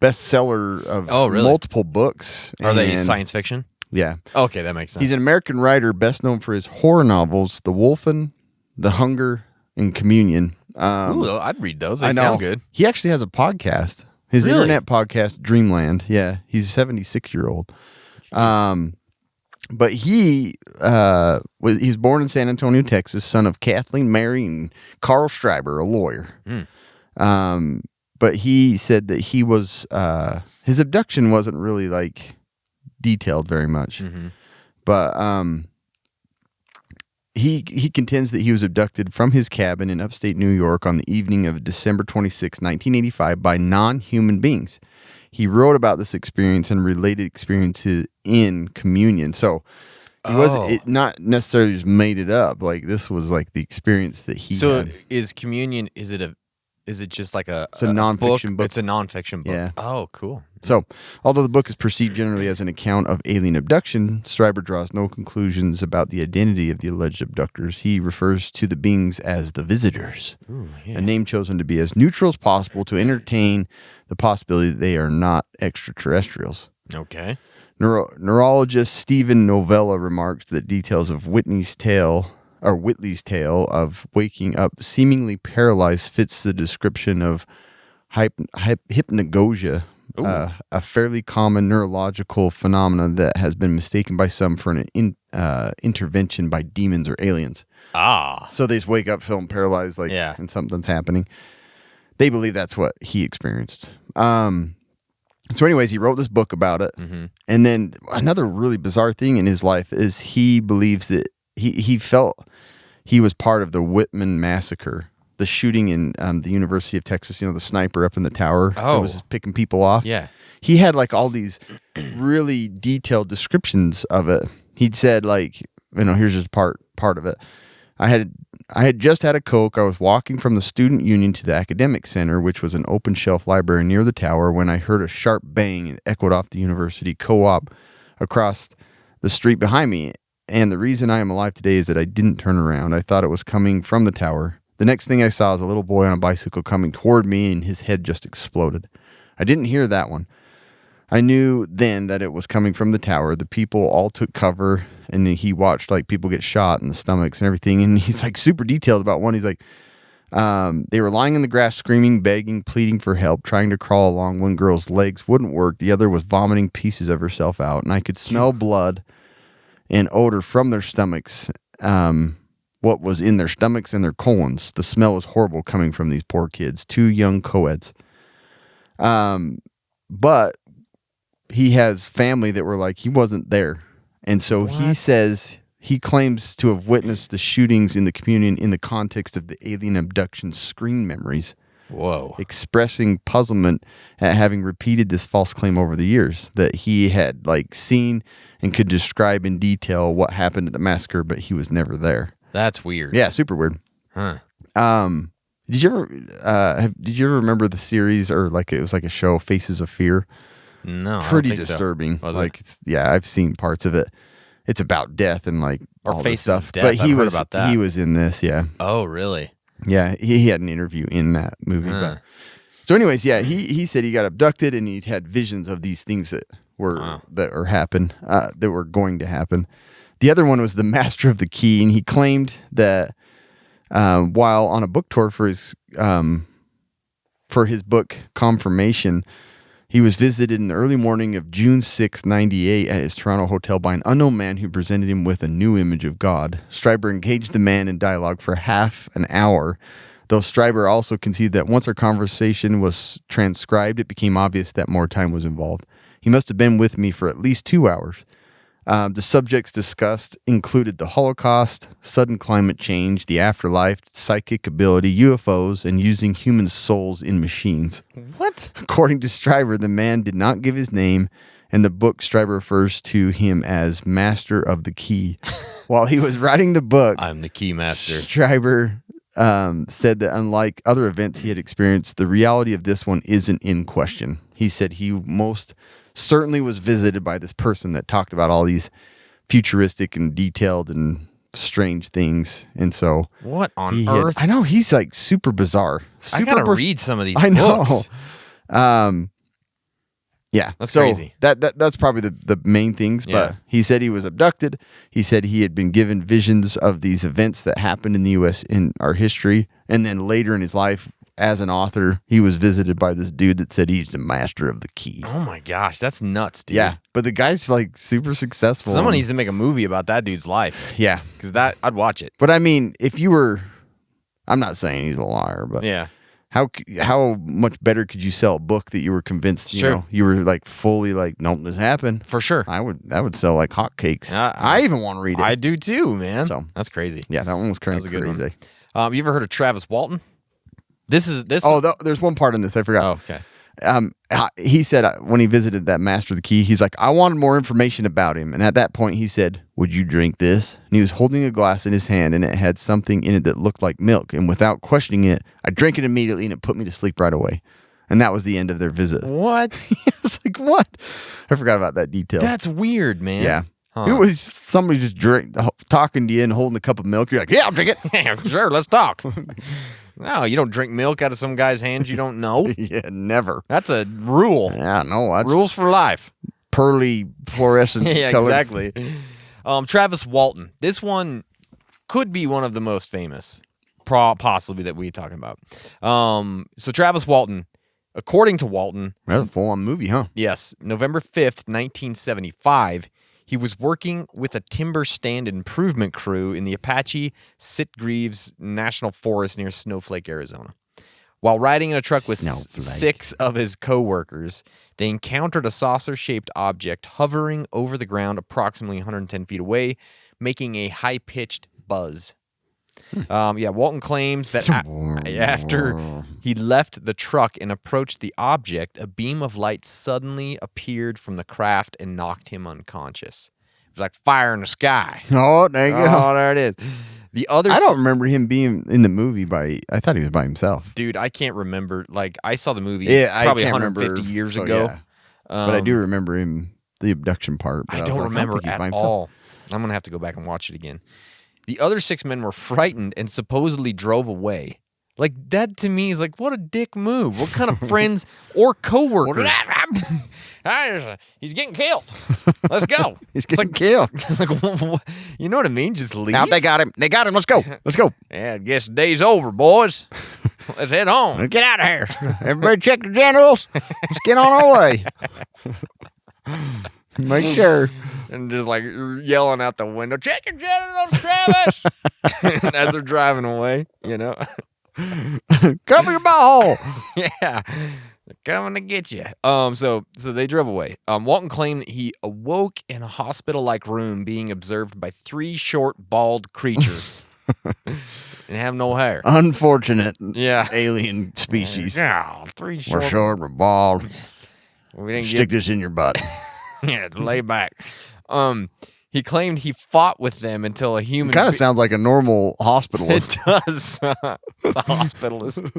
bestseller of really? multiple books. Are they and- science fiction? Yeah, Okay, that makes sense. he's an American writer, best known for his horror novels, The Wolfen, The Hunger, and Communion. Ooh, I'd read those. They I know. sound good. He actually has a podcast. His Really? internet podcast, Dreamland. Yeah, he's a 76-year-old. But he's born in San Antonio, Texas, son of Kathleen Mary and Carl Strieber, a lawyer. But he said that he was his abduction wasn't really like detailed very much. But he contends that he was abducted from his cabin in upstate New York on the evening of December 26, 1985 by non-human beings. He wrote about this experience and related experiences in Communion. So he wasn't not necessarily just made it up. Like this was like the experience that he So had. is Communion? Is it just like a? It's a nonfiction book. It's a nonfiction book. Yeah. Oh, cool. So, although the book is perceived generally as an account of alien abduction, Strieber draws no conclusions about the identity of the alleged abductors. He refers to the beings as the visitors, a name chosen to be as neutral as possible to entertain the possibility that they are not extraterrestrials. Okay. Neurologist Stephen Novella remarks that details of Whitley's tale of waking up seemingly paralyzed fits the description of hypnagogia, a fairly common neurological phenomenon that has been mistaken by some for an intervention by demons or aliens. Ah. So they just wake up feeling paralyzed, like, Yeah. and something's happening. they believe that's what he experienced. So anyways, he wrote this book about it. Mm-hmm. And then another really bizarre thing in his life is he believes that he felt he was part of the Whitman massacre, the shooting in the University of Texas, the sniper up in the tower that was just picking people off. Yeah. He had like all these really detailed descriptions of it. He'd said like, here's just part of it. I had just had a Coke. I was walking from the student union to the academic center, which was an open shelf library near the tower, when I heard a sharp bang and echoed off the university co-op across the street behind me. And the reason I am alive today is that I didn't turn around. I thought it was coming from the tower. The next thing I saw was a little boy on a bicycle coming toward me, and his head just exploded. I didn't hear that one. I knew then that it was coming from the tower. The people all took cover, and he watched like people get shot in the stomachs and everything. And he's like super detailed about one. He's like, they were lying in the grass, screaming, begging, pleading for help, trying to crawl along. One girl's legs wouldn't work. The other was vomiting pieces of herself out, and I could smell blood and odor from their stomachs. What was in their stomachs and their colons. The smell was horrible coming from these poor kids, 2 young co-eds. But he has family that were like, he wasn't there. And so he says he claims to have witnessed the shootings in the community in the context of the alien abduction screen memories. Whoa. Expressing puzzlement at having repeated this false claim over the years, that he had like seen and could describe in detail what happened at the massacre, but he was never there. That's weird. Yeah, super weird. Huh. Did you ever remember the series, or like it was like a show, Faces of Fear? No, Pretty I don't think disturbing. So. Was like it? I've seen parts of it. It's about death and like Or all this Faces stuff. of Death. But he I've heard was about that. he was in this, yeah. Oh, really? Yeah, he had an interview in that movie. Huh. But. So anyways, yeah, he said he got abducted and he'd had visions of these things that were that were going to happen. The other one was the Master of the Key, and he claimed that while on a book tour for his book Confirmation, he was visited in the early morning of June 6, 98 at his Toronto hotel by an unknown man who presented him with a new image of God. Stryber engaged the man in dialogue for half an hour, though Stryber also conceded that once our conversation was transcribed, it became obvious that more time was involved. He must have been with me for at least 2 hours. The subjects discussed included the Holocaust, sudden climate change, the afterlife, psychic ability, UFOs, and using human souls in machines. What? According to Stryber, the man did not give his name, and the book Stryber refers to him as Master of the Key. While he was writing the book, I'm the key master. Stryber said that unlike other events he had experienced, the reality of this one isn't in question. He said he most certainly was visited by this person that talked about all these futuristic and detailed and strange things. And so What on earth? I know, he's like super bizarre. I gotta read some of these I know. books. Yeah, That's so crazy. That's probably the main things. Yeah. But he said he was abducted. He said he had been given visions of these events that happened in the U.S. in our history, and then later in his life, as an author, he was visited by this dude that said he's the Master of the Key. Oh my gosh, that's nuts, dude. Yeah, but the guy's like super successful. Someone and- needs to make a movie about that dude's life. Yeah, Because that I'd watch it. but I mean, if you were, I'm not saying he's a liar, but Yeah. how much better could you sell a book that you were convinced Sure. you were like fully like, nope, this happened. For sure. That would sell like hotcakes. I even want to read it. I do too, man. So- That's crazy. Yeah, that one was kind That was of a good one. crazy. You ever heard of Travis Walton? This. Oh, there's one part in this I forgot. Oh, okay. He said when he visited that Master of the Key, he's like, I wanted more information about him. And at that point, he said, would you drink this? And he was holding a glass in his hand, and it had something in it that looked like milk. And without questioning it, I drank it immediately, and it put me to sleep right away. And that was the end of their visit. What? I was like, what? I forgot about that detail. That's weird, man. yeah. Huh. It was somebody just talking to you and holding a cup of milk. You're like, yeah, I'll drink it. Yeah, sure, let's talk. No, you don't drink milk out of some guy's hands you don't know. Yeah, never. That's a rule. Yeah, no, that's Rules for life. pearly fluorescent Yeah, color. exactly. Travis Walton. This one could be one of the most famous, possibly, that we're talking about. So Travis Walton, according to Walton, That's a full-on movie, huh? yes, November 5th, 1975, he was working with a timber stand improvement crew in the Apache Sitgreaves National Forest near Snowflake, Arizona. While riding in a truck with Snowflake. 6 of his co-workers, they encountered a saucer-shaped object hovering over the ground approximately 110 feet away, making a high-pitched buzz. Walton claims that after he left the truck and approached the object, a beam of light suddenly appeared from the craft and knocked him unconscious. It was like fire in the sky. Oh, there you go. Oh, there it is. The other, I don't remember him being in the movie I thought he was by himself. dude, I can't remember. Like, I saw the movie Yeah, probably I can't 150 remember. years So, ago. yeah. But I do remember him, the abduction part. But I was don't like, remember think he's by at himself. all. I'm going to have to go back and watch it again. The other 6 men were frightened and supposedly drove away. Like, that to me is like, what a dick move. What kind of friends or coworkers? He's getting killed. Let's go. He's It's getting like, killed. you know what I mean? Just leave. Now they got him. They got him. Let's go. Let's go. Yeah, I guess the day's over, boys. Let's head home. Let's get out of here. Everybody check the generals. Let's get on our way. Make sure. And just like yelling out the window, check your genitals, Travis. As they're driving away, you know. Cover your butthole. Yeah. They're coming to get you. So they drove away. Walton claimed that he awoke in a hospital-like room being observed by 3 short, bald creatures. And have no hair. Unfortunate Yeah. alien species. Yeah, 3 short. We're short, we're bald. We didn't Stick this in your butt. yeah, lay back. He claimed he fought with them until a human Kind of sounds like a normal hospitalist. It does. It's a hospitalist.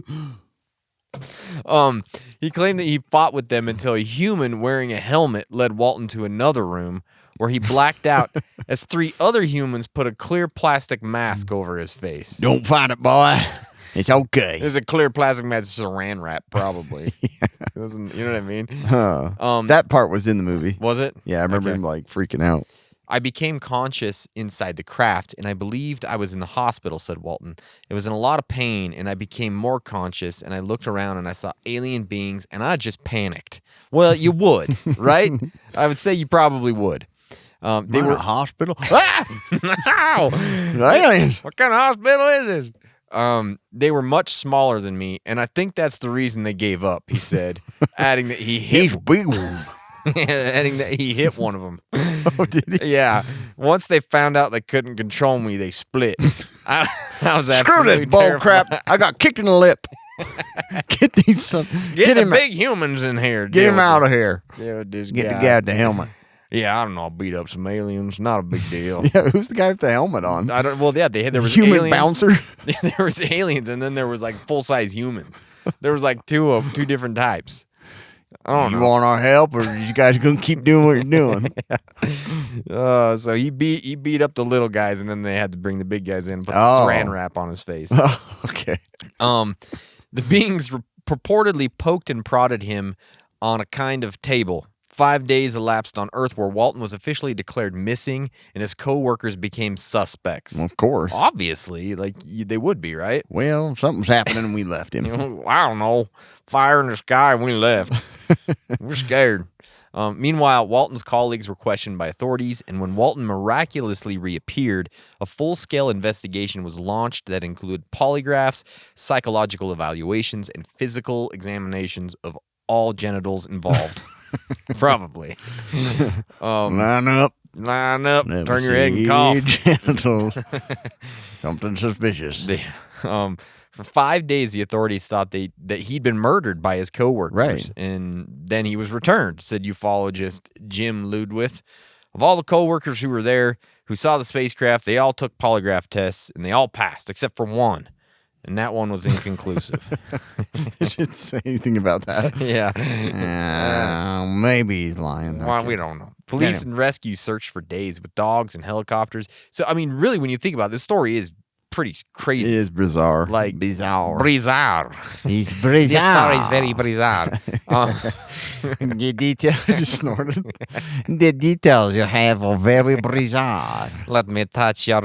He claimed that he fought with them until a human wearing a helmet led Walton to another room where he blacked out as 3 other humans put a clear plastic mask over his face. Don't fight it, boy. It's okay. There's a clear plastic mask, saran wrap, probably. You know what I mean? That part was in the movie. Was it? Yeah, I remember Okay. him like freaking out. I became conscious inside the craft, and I believed I was in the hospital, said Walton. It was in a lot of pain, and I became more conscious, and I looked around, and I saw alien beings, and I just panicked. Well, you would, right? I would say you probably would. They In were a hospital. Ow! Aliens. What kind of hospital is this? They were much smaller than me, and I think that's the reason they gave up, he said, adding that he hit He's big one. adding that he hit one of them. Oh, did he? Yeah. Once they found out they couldn't control me, they split. I was Screw absolutely this bull terrified. crap. I got kicked in the lip. Get these son. Get the him. big humans in here. Get him out of here. Deal with this Get guy. the guy with the helmet. Yeah, I don't know. I'll beat up some aliens. Not a big deal. Yeah, who's the guy with the helmet on? I don't. Well, yeah, there was Human aliens. bouncer. There was aliens, and then there was like full size humans. There was like two different types. I don't You know. want our help, or you guys gonna keep doing what you're doing? So he beat up the little guys, and then they had to bring the big guys in and put the Oh. saran wrap on his face. Oh, okay. The beings purportedly poked and prodded him on a kind of table. 5 days elapsed on Earth where Walton was officially declared missing and his co-workers became suspects. Well, of course. Obviously, like they would be, right? Well, something's happening, and we left him. You know, I don't know. Fire in the sky and we left. We're scared. Meanwhile, Walton's colleagues were questioned by authorities, and when Walton miraculously reappeared, a full-scale investigation was launched that included polygraphs, psychological evaluations, and physical examinations of all genitals involved. Probably. Line up. Line up, Never turn your head and see cough. genitals. Something suspicious. For 5 days, the authorities thought that he'd been murdered by his coworkers. Right. And then he was returned, said ufologist Jim Ludwith. Of all the coworkers who were there, who saw the spacecraft, they all took polygraph tests, and they all passed, except for one. And that one was inconclusive. You didn't say anything about that. Yeah. Maybe he's lying. Well, Okay. we don't know. Police and rescue searched for days with dogs and helicopters. So, I mean, really, when you think about it, this story is pretty It crazy. is bizarre. Like, bizarre. Bizarre. He's bizarre. This story is very bizarre. The details. I just snorted. The details you have are very bizarre. Let me touch your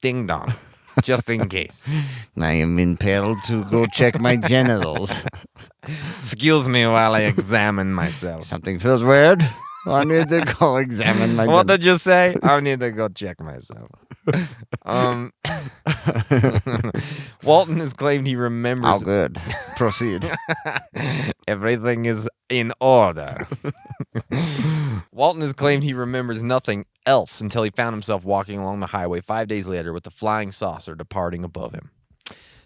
ding dong, just in case. I am impelled to go check my genitals. Excuse me while I examine myself. Something feels weird. I need to go examine my. What did you say? I need to go check myself. Walton has claimed he remembers good. Proceed. everything is in order. Walton has claimed he remembers nothing else until he found himself walking along the highway 5 days later with the flying saucer departing above him.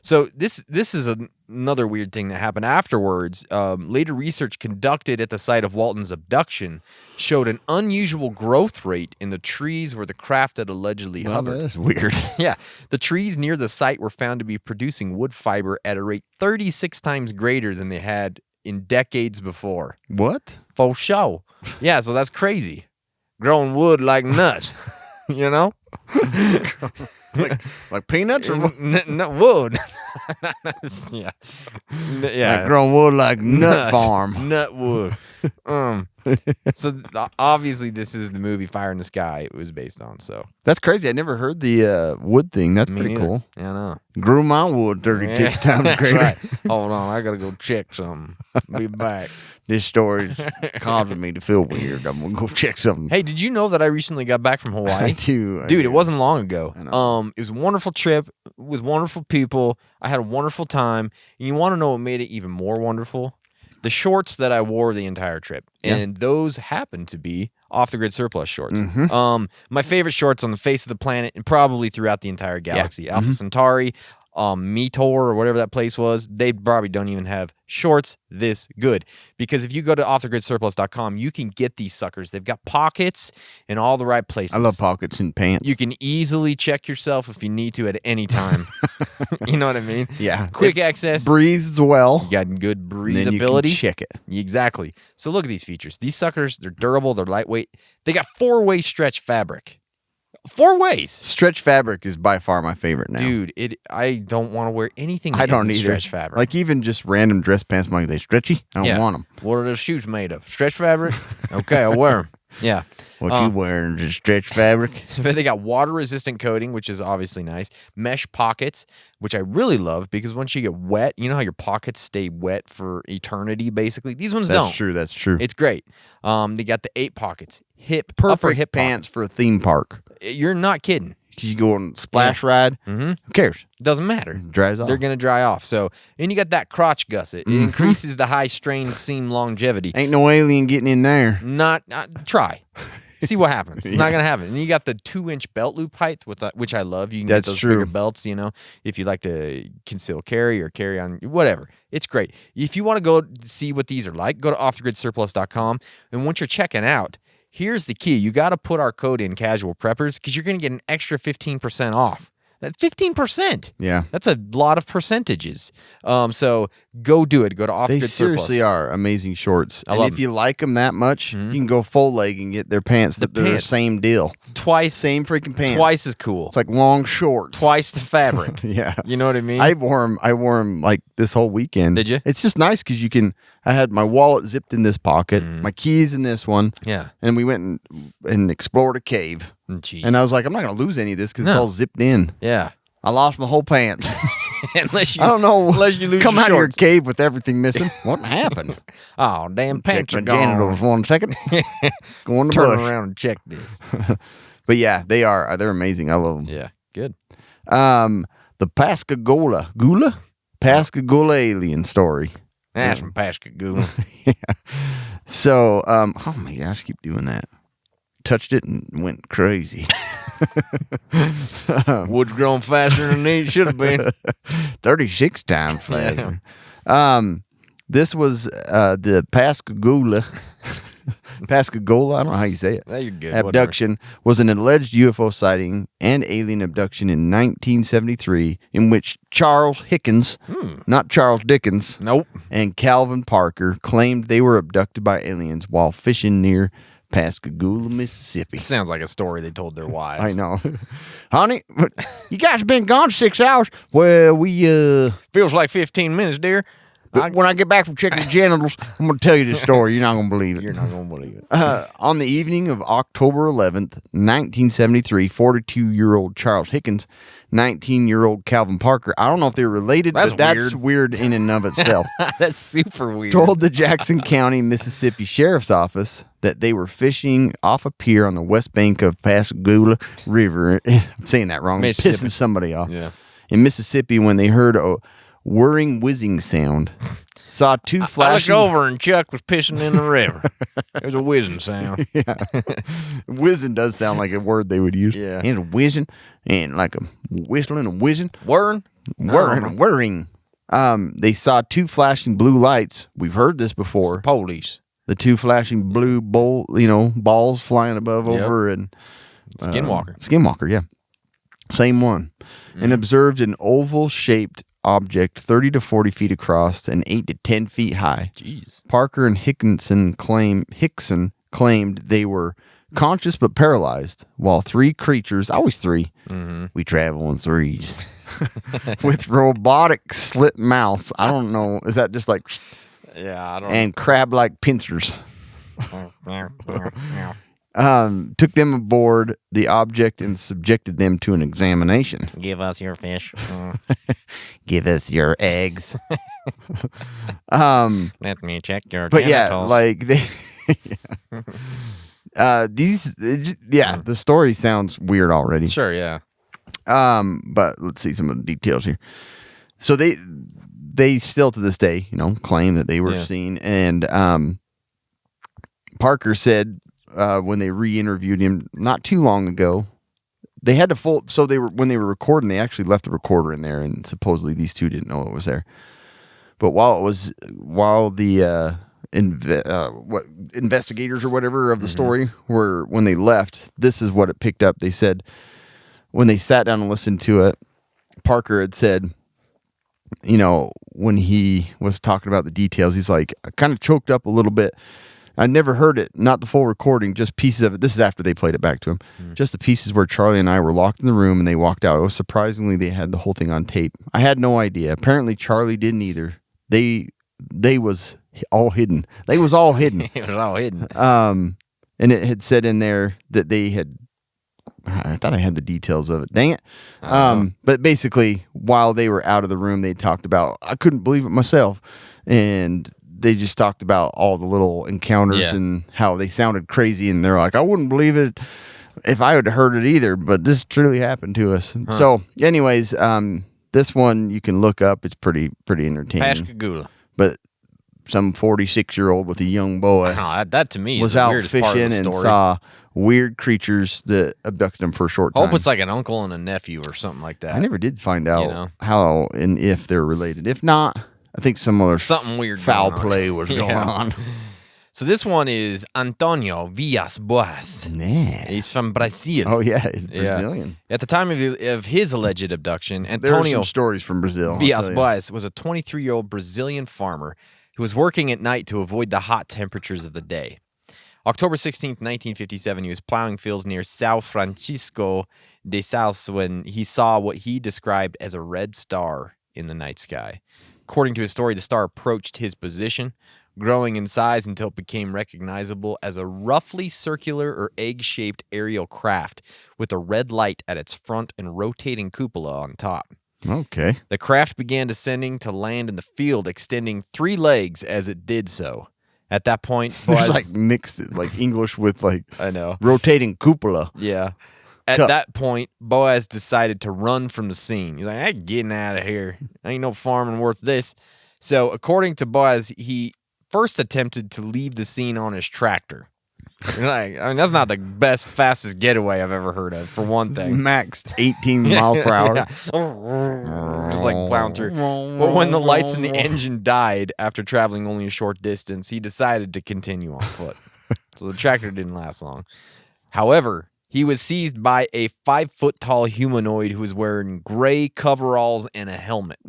So this is another weird thing that happened afterwards. Later research conducted at the site of Walton's abduction showed an unusual growth rate in the trees where the craft had allegedly hovered. That's weird. Yeah, the trees near the site were found to be producing wood fiber at a rate 36 times greater than they had in decades before. What? For sure. Yeah, so that's crazy. Growing wood like nuts, you know? Like peanuts or what? No, wood. Yeah. Like growing wood like nut farm. Nut wood. So obviously this is the movie Fire in the Sky it was based on, so. That's crazy. I never heard the wood thing. That's Me pretty neither. cool. Yeah, I know. Grew my wood 36 Yeah, times that's greater. right. Hold on, I gotta go check something. Be back. This story's causing me to feel weird. I'm gonna go check something. Hey, did you know that I recently got back from I Hawaii? do. Dude, it wasn't long ago. I know. It was a wonderful trip with wonderful people. I had a wonderful time. And you want to know what made it even more wonderful? The shorts that I wore the entire trip. Yeah. And those happened to be off the grid surplus shorts. Mhm. My favorite shorts on the face of the planet and probably throughout the entire galaxy. Mm-hmm. Alpha Centauri, Meteor, or whatever that place was, they probably don't even have shorts this good. Because if you go to offthegridsurplus.com, you can get these suckers. They've got pockets in all the right places. I love pockets in pants. You can easily check yourself if you need to at any time. You know what I mean? Yeah. Quick access. Breathes well. You got good And then you breathability. can check it. Exactly. So look at these features. These suckers, they're durable, they're lightweight. They got 4-way stretch fabric. 4 ways. Stretch fabric is by far my favorite now. Dude, I don't want to wear anything that I don't isn't either. stretch fabric. Like even just random dress pants, I'm like, they stretchy? I don't want them. What are those shoes made of? Stretch fabric? Okay, I'll wear them. Yeah. What you wearing? Just stretch fabric? But they got water-resistant coating, which is obviously nice. Mesh pockets, which I really love because once you get wet, you know how your pockets stay wet for eternity, basically? These ones don't. That's true. That's true. It's great. They got the 8 pockets. Upper perfect hip pants for a theme park. You're not kidding. You go on a splash ride. Mm-hmm. Who cares? Doesn't matter. Dries off. They're going to dry off. So, and you got that crotch gusset. It increases the high strain seam longevity. Ain't no alien getting in there. Not try. See what happens. It's not going to happen. And you got the 2-inch belt loop height, with which I love. You can That's get those true. bigger belts, you know, if you like to conceal carry or carry on, whatever. It's great. If you want to go see what these are like, go to offthegridsurplus.com. And once you're checking out, here's the key. You got to put our code in, Casual Preppers, because you're going to get an extra 15% off. That 15%. Yeah. That's a lot of percentages. So go do it. Go to Off the They Grid seriously Surplus. are amazing shorts. I And love if you like them that much, you can go full leg and get their pants. They're the pants. same deal. Twice Same freaking pants. Twice as cool. It's like long shorts. Twice the fabric. Yeah. You know what I mean? I wore them like this whole weekend. Did you? It's just nice because you can. I had my wallet zipped in this pocket, my keys in this one, Yeah. and we went and explored a cave. Jeez. And I was like, I'm not gonna lose any of this because it's No. all zipped in. Yeah. I lost my whole pants. Unless you, I don't know. Unless you lose Come your out of your shorts. cave with everything missing. What happened? Oh, damn Check pants my are gone. genitals 1 second. Go in the Turn bush. around and check this. But yeah, they're amazing. I love them. Yeah. Good. The Pascagoula alien story. That's from Pascagoula. So, oh my gosh, I keep doing that. Touched it and went crazy. Wood's grown faster than it should have been. 36 times faster. This was the Pascagoula. Pascagoula, I don't know how you say it. You're good. Abduction was an alleged UFO sighting and alien abduction in 1973 in which Charles Hickens, not Charles Dickens, Nope. and Calvin Parker claimed they were abducted by aliens while fishing near Pascagoula, Mississippi. Sounds like a story they told their wives. I know. Honey, you guys have been gone 6 hours. Well, we Feels like 15 minutes, dear. But when I get back from checking the genitals, I'm going to tell you this story. You're not going to believe it. You're not gonna believe it. On the evening of October 11th, 1973, 42-year-old Charles Hickens, 19-year-old Calvin Parker, I don't know if they're related, That's but that's weird in and of itself, That's super weird. told the Jackson County, Mississippi Sheriff's Office that they were fishing off a pier on the west bank of Pascagoula River. I'm saying that wrong. I'm Mississippi. pissing somebody off. Yeah. In Mississippi when they heard a whirring, whizzing sound. Saw two I flashing... looked over and Chuck was pissing in the river. There's a whizzing sound. Whizzing does sound like a word they would use. Yeah. And a whizzing and like a whistling and whizzing. Whirring? Whirring. They saw two flashing blue lights. We've heard this before. Police. The two flashing blue balls flying above Yep. over and Skinwalker. yeah. Same one. And observed an oval-shaped object 30 to 40 feet across and 8 to 10 feet high. Jeez. Parker and Hickson claimed they were conscious but paralyzed, while three creatures, always three, we travel in threes, with robotic slit mouths. I don't know. Is that just like, Yeah, I don't and crab-like pincers? know. Took them aboard the object and subjected them to an examination. Give us your fish. Give us your eggs. Let me check your But yeah, genitals. like they, the story sounds weird already. Sure, yeah. But let's see some of the details here. So they still to this day, claim that they were Yeah. seen, and Parker said when they re-interviewed him not too long ago, they had to fold. So when they were recording, they actually left the recorder in there, and supposedly these two didn't know it was there. But while the investigators or whatever of the story were, when they left, this is what it picked up. They said when they sat down and listened to it, Parker had said, when he was talking about the details, he's like, I kind of choked up a little bit. I never heard it, not the full recording, just pieces of it. This is after they played it back to him. Just the pieces where Charlie and I were locked in the room and they walked out. Oh, surprisingly, they had the whole thing on tape. I had no idea. Apparently, Charlie didn't either. They was all hidden. They was all hidden. It was all hidden. And it had said in there that they had, I thought I had the details of it. Dang it. But basically, while they were out of the room, they talked about, I couldn't believe it myself. And they just talked about all the little encounters and how they sounded crazy. And they're like, I wouldn't believe it if I had heard it either, but this truly happened to us. So anyways, this one you can look up. It's pretty entertaining. Pascagoula. But some 46-year-old with a young boy Oh, that to me is was the out weirdest part of fishing the and story. saw weird creatures that abducted him for a short time. Hope it's like an uncle and a nephew or something like that. I never did find out know? how and if they're related. If not, I think some other Something weird foul going on. play was going Yeah. on. So this one is Antonio Villas Boas. Nah. He's from Brazil. Oh yeah, he's Yeah. Brazilian. At the time of his alleged abduction, There are Antonio some stories from Brazil. I'll Villas tell you. Boas was a 23-year-old Brazilian farmer who was working at night to avoid the hot temperatures of the day. October 16th, 1957, he was plowing fields near São Francisco de Sales when he saw what he described as a red star in the night sky. According to his story, the star approached his position, growing in size until it became recognizable as a roughly circular or egg-shaped aerial craft with a red light at its front and rotating cupola on top. Okay. The craft began descending to land in the field, extending 3 legs as it did so. At that point, There's Boaz, like mixed like English with like I know. rotating cupola. Yeah. At Cup. that point, Boaz decided to run from the scene. He's like, I'm getting out of here. Ain't no farming worth this. So, according to Boaz, he first attempted to leave the scene on his tractor. That's not the best, fastest getaway I've ever heard of, for one thing. Maxed 18 miles per hour. Just like plowing through. But when the lights in the engine died after traveling only a short distance, he decided to continue on foot. So the tractor didn't last long. However, he was seized by a 5-foot-tall humanoid who was wearing gray coveralls and a helmet.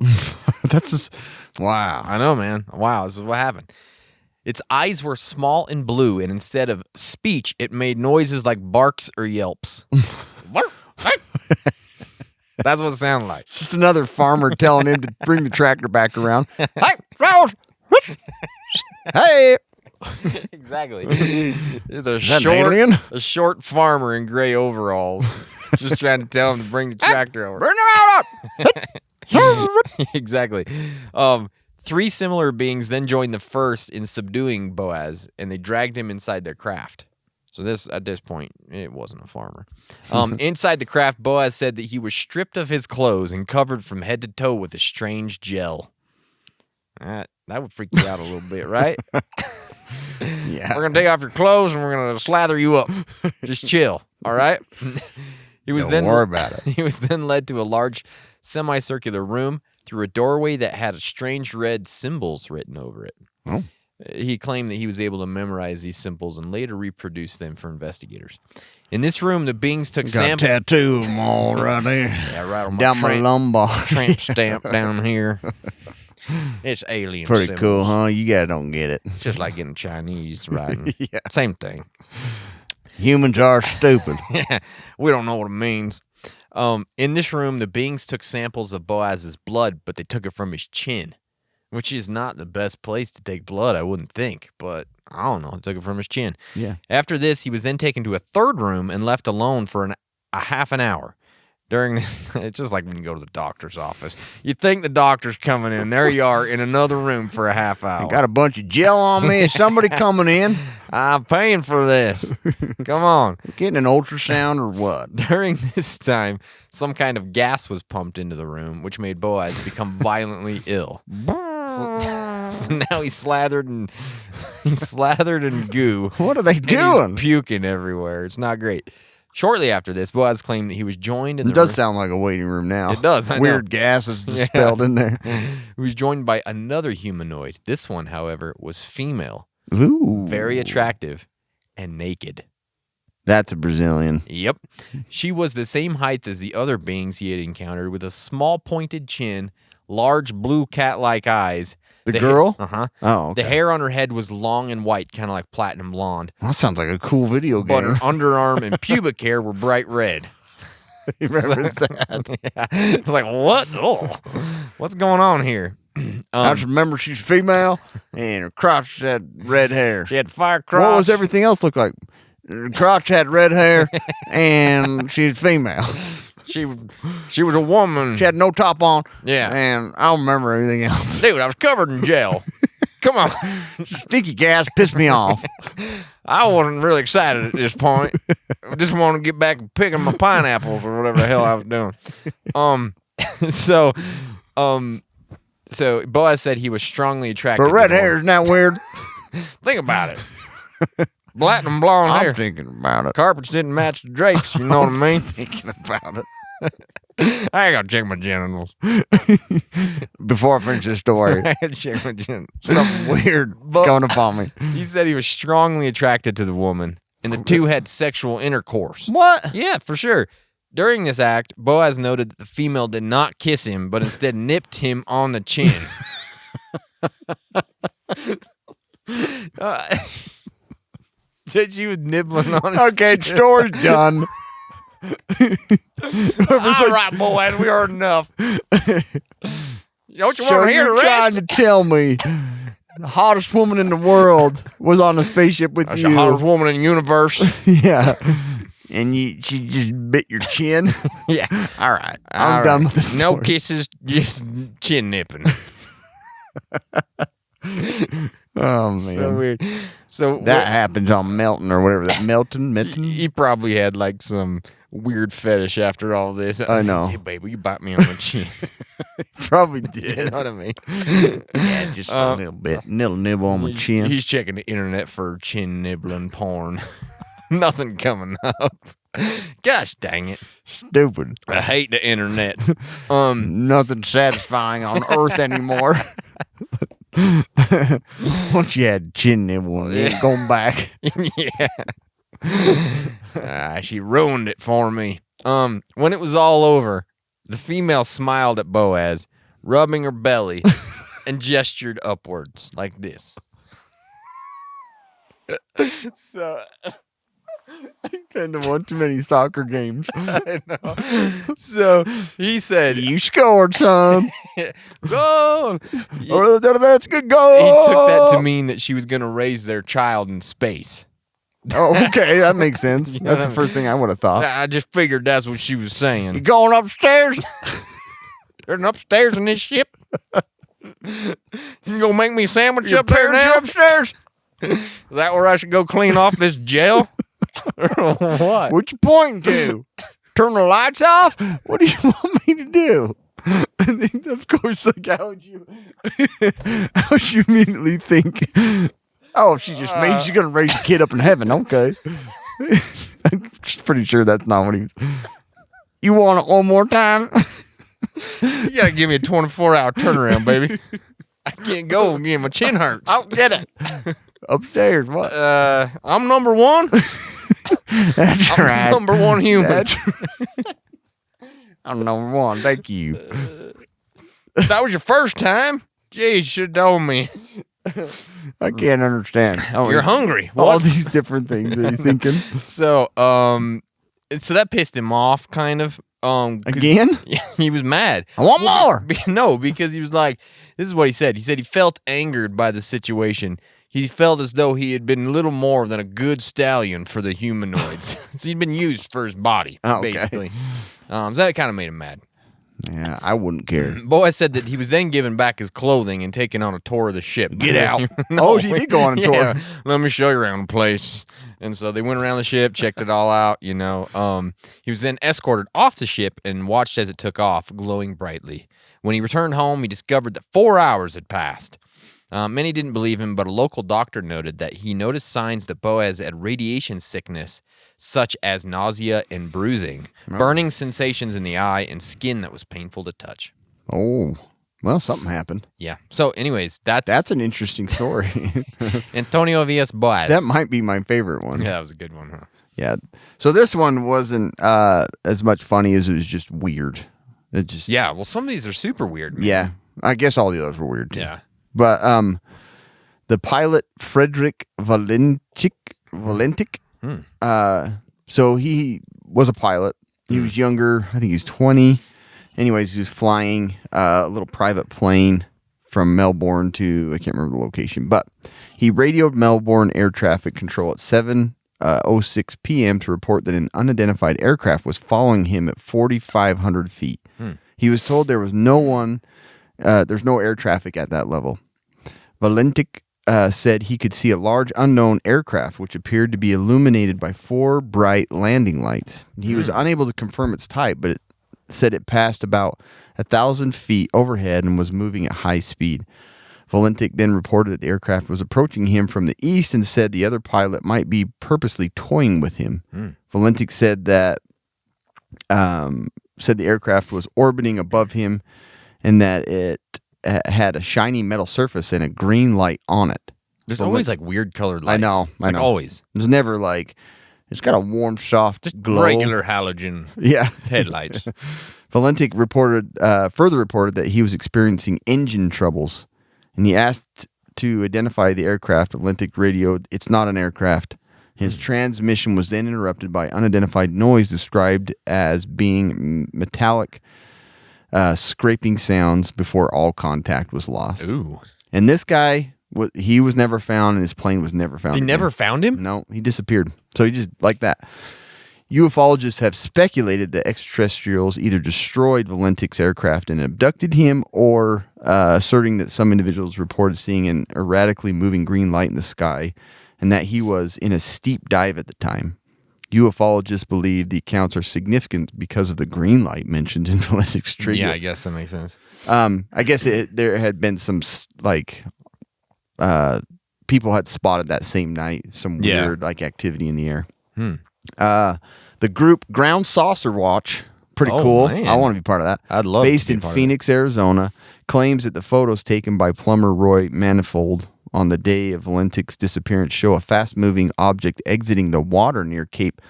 That's just, wow. I know, man. Wow, this is what happened. Its eyes were small and blue, and instead of speech, it made noises like barks or yelps. That's what it sounded like. Just another farmer telling him to bring the tractor back around. Hey, Hey, Exactly. There's a that an alien? short farmer in gray overalls, just trying to tell him to bring the tractor over. burn them out. Exactly. 3 similar beings then joined the first in subduing Boaz, and they dragged him inside their craft. So at this point, it wasn't a farmer. Inside the craft, Boaz said that he was stripped of his clothes and covered from head to toe with a strange gel. That would freak you out a little bit, right? Yeah. We're gonna take off your clothes and we're gonna slather you up. Just chill, all right? Don't worry about it. He was then led to a large semicircular room through a doorway that had strange red symbols written over it. Oh. He claimed that he was able to memorize these symbols and later reproduce them for investigators. In this room, the beings took Got a samples. tattoo of them all right there. Yeah, right on my Down my lumbar. tramp stamp down here. It's alien Pretty symbols. cool, huh? You guys don't get it. It's just like getting Chinese writing. Yeah. Same thing. Humans are stupid. We don't know what it means. In this room, the beings took samples of Boaz's blood, but they took it from his chin, which is not the best place to take blood, I wouldn't think. But I don't know. They took it from his chin. Yeah. After this, he was then taken to a third room and left alone for a half an hour. During this, it's just like when you go to the doctor's office. You think the doctor's coming in. There you are in another room for a half hour. I got a bunch of gel on me. Is somebody coming in? I'm paying for this. Come on. Getting an ultrasound or what? During this time, some kind of gas was pumped into the room, which made Boaz become violently ill. So now he's slathered in goo. What are they and doing? He's puking everywhere. It's not great. Shortly after this, Boaz claimed that he was joined in It the does room. sound like a waiting room now. It does, I know. Weird gases just spelled in there. He was joined by another humanoid. This one, however, was female, Ooh. very attractive, and naked. That's a Brazilian. Yep. She was the same height as the other beings he had encountered, with a small pointed chin, large blue cat-like eyes. The girl? Uh-huh. Oh, okay. The hair on her head was long and white, kind of like platinum blonde. That sounds like a cool video But game. her underarm and pubic hair were bright red. You remember that? Yeah. I was like, what? Oh, what's going on here? I just remember she's female and her crotch had red hair. She had fire crotch. What was everything else look like? Her crotch had red hair and she's female. She was a woman. She had no top on. Yeah. And I don't remember anything else. Dude, I was covered in gel. Come on. Stinky gas pissed me off. I wasn't really excited at this point. I just wanted to get back and picking my pineapples or whatever the hell I was doing. So Boaz said he was strongly attracted. But red to the hair, woman. isn't that weird? Think about it. Platinum blonde I'm hair. thinking about it. Carpets didn't match the drapes. You know what I mean? Thinking about it. I ain't gotta check my genitals. Before I finish this story, I gotta check my genitals. something weird going upon me. He said he was strongly attracted to the woman, and the two had sexual intercourse. What? Yeah, for sure. During this act, Boaz noted that the female did not kiss him, but instead nipped him on the chin. Said she was nibbling on his Okay, chin. story's done. All right, Boaz, we heard enough. Don't you So want to hear you're the trying rest? to tell me the hottest woman in the world was on a spaceship with That's you? the hottest woman in the universe. Yeah. And she just bit your chin? Yeah. All right. All I'm done right. with this No story. kisses, just chin nipping. Oh, man. So weird. So That happens on Melton or whatever. That Melton? he probably had like some weird fetish after all this. I know. Hey, baby, you bite me on the chin. Probably You did. know what I mean? Yeah, just a little bit. Little nibble on my chin. He's checking the internet for chin nibbling porn. Nothing coming up. Gosh dang it. Stupid. I hate the internet. Nothing satisfying on earth anymore. Once you had chin nibble, you ain't going back. Yeah. She ruined it for me. When it was all over, the female smiled at Boaz, rubbing her belly, and gestured upwards like this. So Kind of won too many soccer games. I know. So he said, You scored, son. "Goal!" Oh, that's a good goal. He took that to mean that she was going to raise their child in space. Oh, okay, that makes sense. You know That's what the I first thing I would have thought. I just figured that's what she was You saying. going upstairs? There's an upstairs in this ship. You gonna make me a sandwich Your up there parents now? are upstairs. Is that where I should go clean off this gel? What? What you pointing to? Turn the lights off? What do you want me to do? And then, of course, like how would you immediately think? Oh, she just means she's gonna raise a kid up in heaven. Okay, I'm pretty sure that's not what he was. You want it one more time? You gotta give me a 24-hour turnaround, baby. I can't go again. My chin hurts. I'll get it. Upstairs. What? I'm number one. That's I'm right. number one human. That's I'm number one. Thank you. That was your first time? Gee, you should have told me. I can't understand. Oh, You're hungry. all What? these different things that you're thinking. So that pissed him off, kind of. 'Cause Again? he was mad. I want more. No, because he was like, this is what he said. He said he felt angered by the situation. He felt as though he had been little more than a good stallion for the humanoids. So he'd been used for his body, Okay. basically. So that kind of made him mad. Yeah, I wouldn't care. Boaz said that he was then given back his clothing and taken on a tour of the ship. Get out. No, Oh, she did go on a tour. yeah, let me show you around the place. And so they went around the ship, checked it all out, He was then escorted off the ship and watched as it took off, glowing brightly. When he returned home, he discovered that 4 hours had passed. Many didn't believe him, but a local doctor noted that he noticed signs that Boaz had radiation sickness, such as nausea and bruising, burning sensations in the eye, and skin that was painful to touch. Oh, well, something happened. Yeah. So, anyways, That's an interesting story. Antonio Villas Boaz. That might be my favorite one. Yeah, that was a good one, huh? Yeah. So this one wasn't as much funny as it was just weird. It just Yeah. Well, some of these are super weird. Man. Yeah. I guess all the others were weird too. Yeah. But the pilot Frederick Valentik, so he was a pilot. He was younger. I think he was 20. Anyways, he was flying a little private plane from Melbourne to, I can't remember the location, but he radioed Melbourne air traffic control at 7:06 p.m. to report that an unidentified aircraft was following him at 4,500 feet. He was told there was there's no air traffic at that level. Valentik said he could see a large unknown aircraft which appeared to be illuminated by 4 bright landing lights. He was unable to confirm its type, but it said it passed about 1,000 feet overhead and was moving at high speed. Valentik then reported that the aircraft was approaching him from the east and said the other pilot might be purposely toying with him. Valentik said that the aircraft was orbiting above him and that it had a shiny metal surface and a green light on it. There's always like weird colored lights. I know. Like always. It's never like, it's got a warm, soft glow. Regular halogen Yeah. headlights. Valentik further reported that he was experiencing engine troubles, and he asked to identify the aircraft. Valentik radioed, "It's not an aircraft." His transmission was then interrupted by unidentified noise described as being metallic scraping sounds before all contact was lost. Ooh. And this guy, he was never found, and his plane was never found. They again. never found him? No, he disappeared. So he just, like that. Ufologists have speculated that extraterrestrials either destroyed Valentik's aircraft and abducted him, or asserting that some individuals reported seeing an erratically moving green light in the sky and that he was in a steep dive at the time. Ufologists believe the accounts are significant because of the green light mentioned in Valentik's trivia. Yeah, I guess that makes sense. I guess there had been some people had spotted that same night some weird activity in the air. The group Ground Saucer Watch, pretty Oh, cool. man. I want to be part of that. I'd love to Based be in part of Phoenix, Arizona, claims that the photos taken by plumber Roy Manifold on the day of Valentik's disappearance show a fast-moving object exiting the water near Cape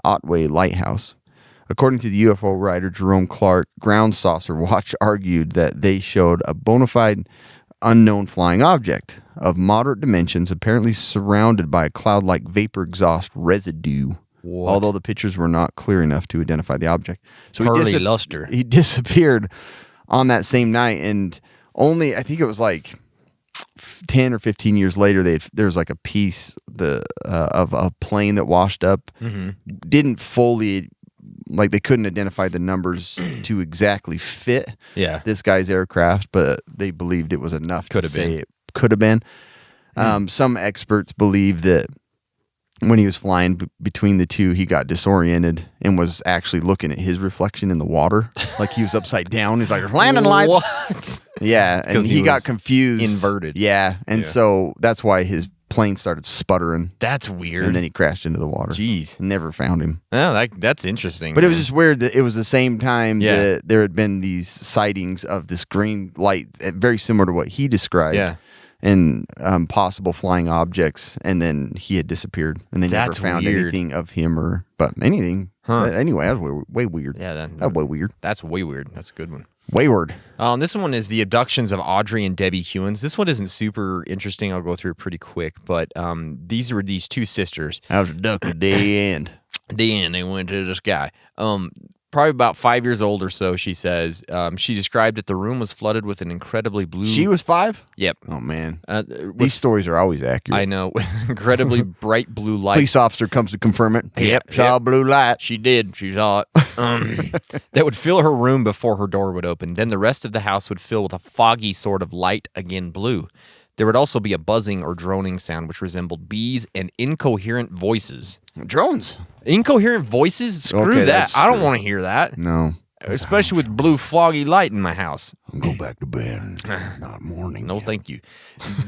Otway Lighthouse. According to the UFO writer Jerome Clark, Ground Saucer Watch argued that they showed a bona fide unknown flying object of moderate dimensions, apparently surrounded by a cloud-like vapor exhaust residue. What? Although the pictures were not clear enough to identify the object. So Pearly luster. he disappeared on that same night, and only, I think it was like 10 or 15 years later, there was like a piece of a plane that washed up. Didn't fully, like they couldn't identify the numbers to exactly fit this guy's aircraft, but they believed it was enough to say it could have been. Some experts believe that when he was flying between the two, he got disoriented and was actually looking at his reflection in the water, like he was upside down. He's like, landing lights. What? Yeah, and he got confused. Inverted. Yeah, and so that's why his plane started sputtering, That's weird. and then he crashed into the water. Jeez. Never found him. Oh, that's interesting. But it was just weird that it was the same time Yeah. that there had been these sightings of this green light, very similar to what he described. Yeah. And possible flying objects, and then he had disappeared, and they That's never found weird. anything of him but anything. Anyway, that was way weird. Yeah, That's way weird. that's way weird. That's a good one. Wayward. This one is the abductions of Audrey and Debbie Hewins. This one isn't super interesting. I'll go through it pretty quick, but these were these two sisters. That was a duck at the end. Then they went to the sky. Probably about 5 years old or so, she says. She described that the room was flooded with an incredibly blue... She was 5? Yep. Oh, man. With- These stories are always accurate. I know. With incredibly bright blue light. Police officer comes to confirm it. Yep, Saw yep. blue light. She did. She saw it. That would fill her room before her door would open. Then the rest of the house would fill with a foggy sort of light, again blue. There would also be a buzzing or droning sound which resembled bees and incoherent voices. Drones. Incoherent voices? Screw Okay, that. that's I don't true. want to hear that. No. Especially with blue foggy light in my house. Go back to bed. Not morning. No, thank you.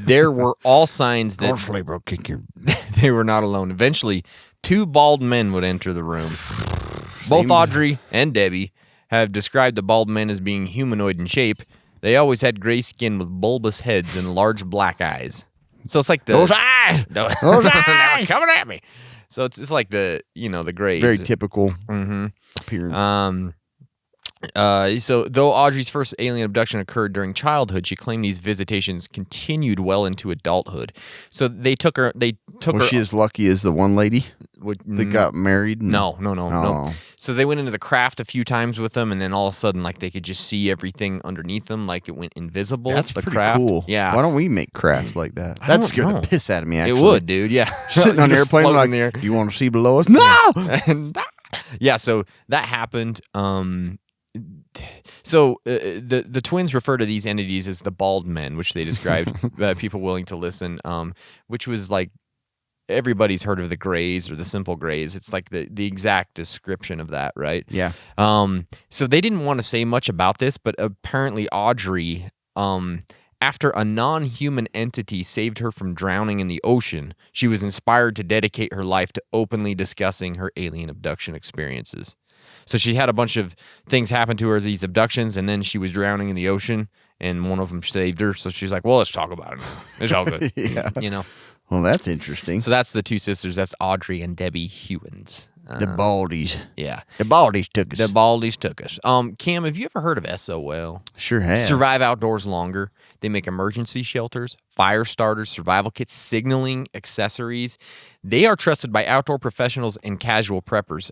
There were all signs that flavor will kick your... they were not alone. Eventually, two bald men would enter the room. Both Audrey and Debbie have described the bald men as being humanoid in shape. They always had gray skin with bulbous heads and large black eyes. So it's like the... Those eyes! Those Those They were eyes! coming at me. So it's like the, the grays. Very typical Mm-hmm. appearance. So though Audrey's first alien abduction occurred during childhood, she claimed these visitations continued well into adulthood. So they took her. Was she as lucky as the one lady that got married? No. Oh. So they went into the craft a few times with them, and then all of a sudden, like they could just see everything underneath them, like it went invisible. That's the pretty craft. cool. Yeah. Why don't we make crafts like that? I That'd don't scare know. the piss out of me, It actually. would, dude. Yeah. Sitting on an Just airplane floating like, in the air. you want to see below us? No! And yeah, so that happened. So the twins refer to these entities as the bald men, which they described people willing to listen, which was like everybody's heard of the Greys or the Simple Greys. It's like the exact description of that, right? Yeah. So they didn't want to say much about this, but apparently Audrey, after a non-human entity saved her from drowning in the ocean, she was inspired to dedicate her life to openly discussing her alien abduction experiences. So she had a bunch of things happen to her, these abductions, and then she was drowning in the ocean, and one of them saved her. So she's like, well, let's talk about it. It's all good. Yeah. So Well, that's interesting. that's the two sisters. That's Audrey and Debbie Hewins. The Baldies. Yeah. The Baldies took us. The Baldies took us. Cam, have you ever heard of SOL? Sure have. Survive Outdoors Longer. They make emergency shelters, fire starters, survival kits, signaling accessories. They are trusted by outdoor professionals and casual preppers.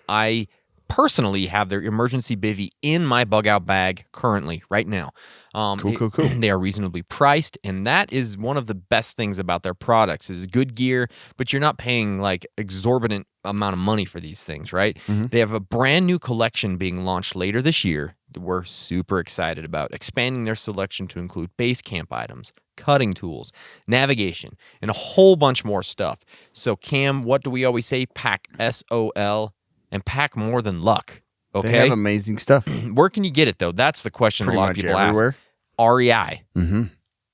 I personally have their emergency bivy in my bug out bag currently, right now. Cool. They are reasonably priced, and that is one of the best things about their products is good gear, but you're not paying like exorbitant amount of money for these things, right? They have a brand new collection being launched later this year that we're super excited about, expanding their selection to include base camp items, cutting tools, navigation, and a whole bunch more stuff. So Cam, what do we always say? Pack SOL and pack more than luck. Okay. They have amazing stuff. Where can you get it though? That's the question Pretty a lot much of people everywhere. ask. REI, Mm-hmm.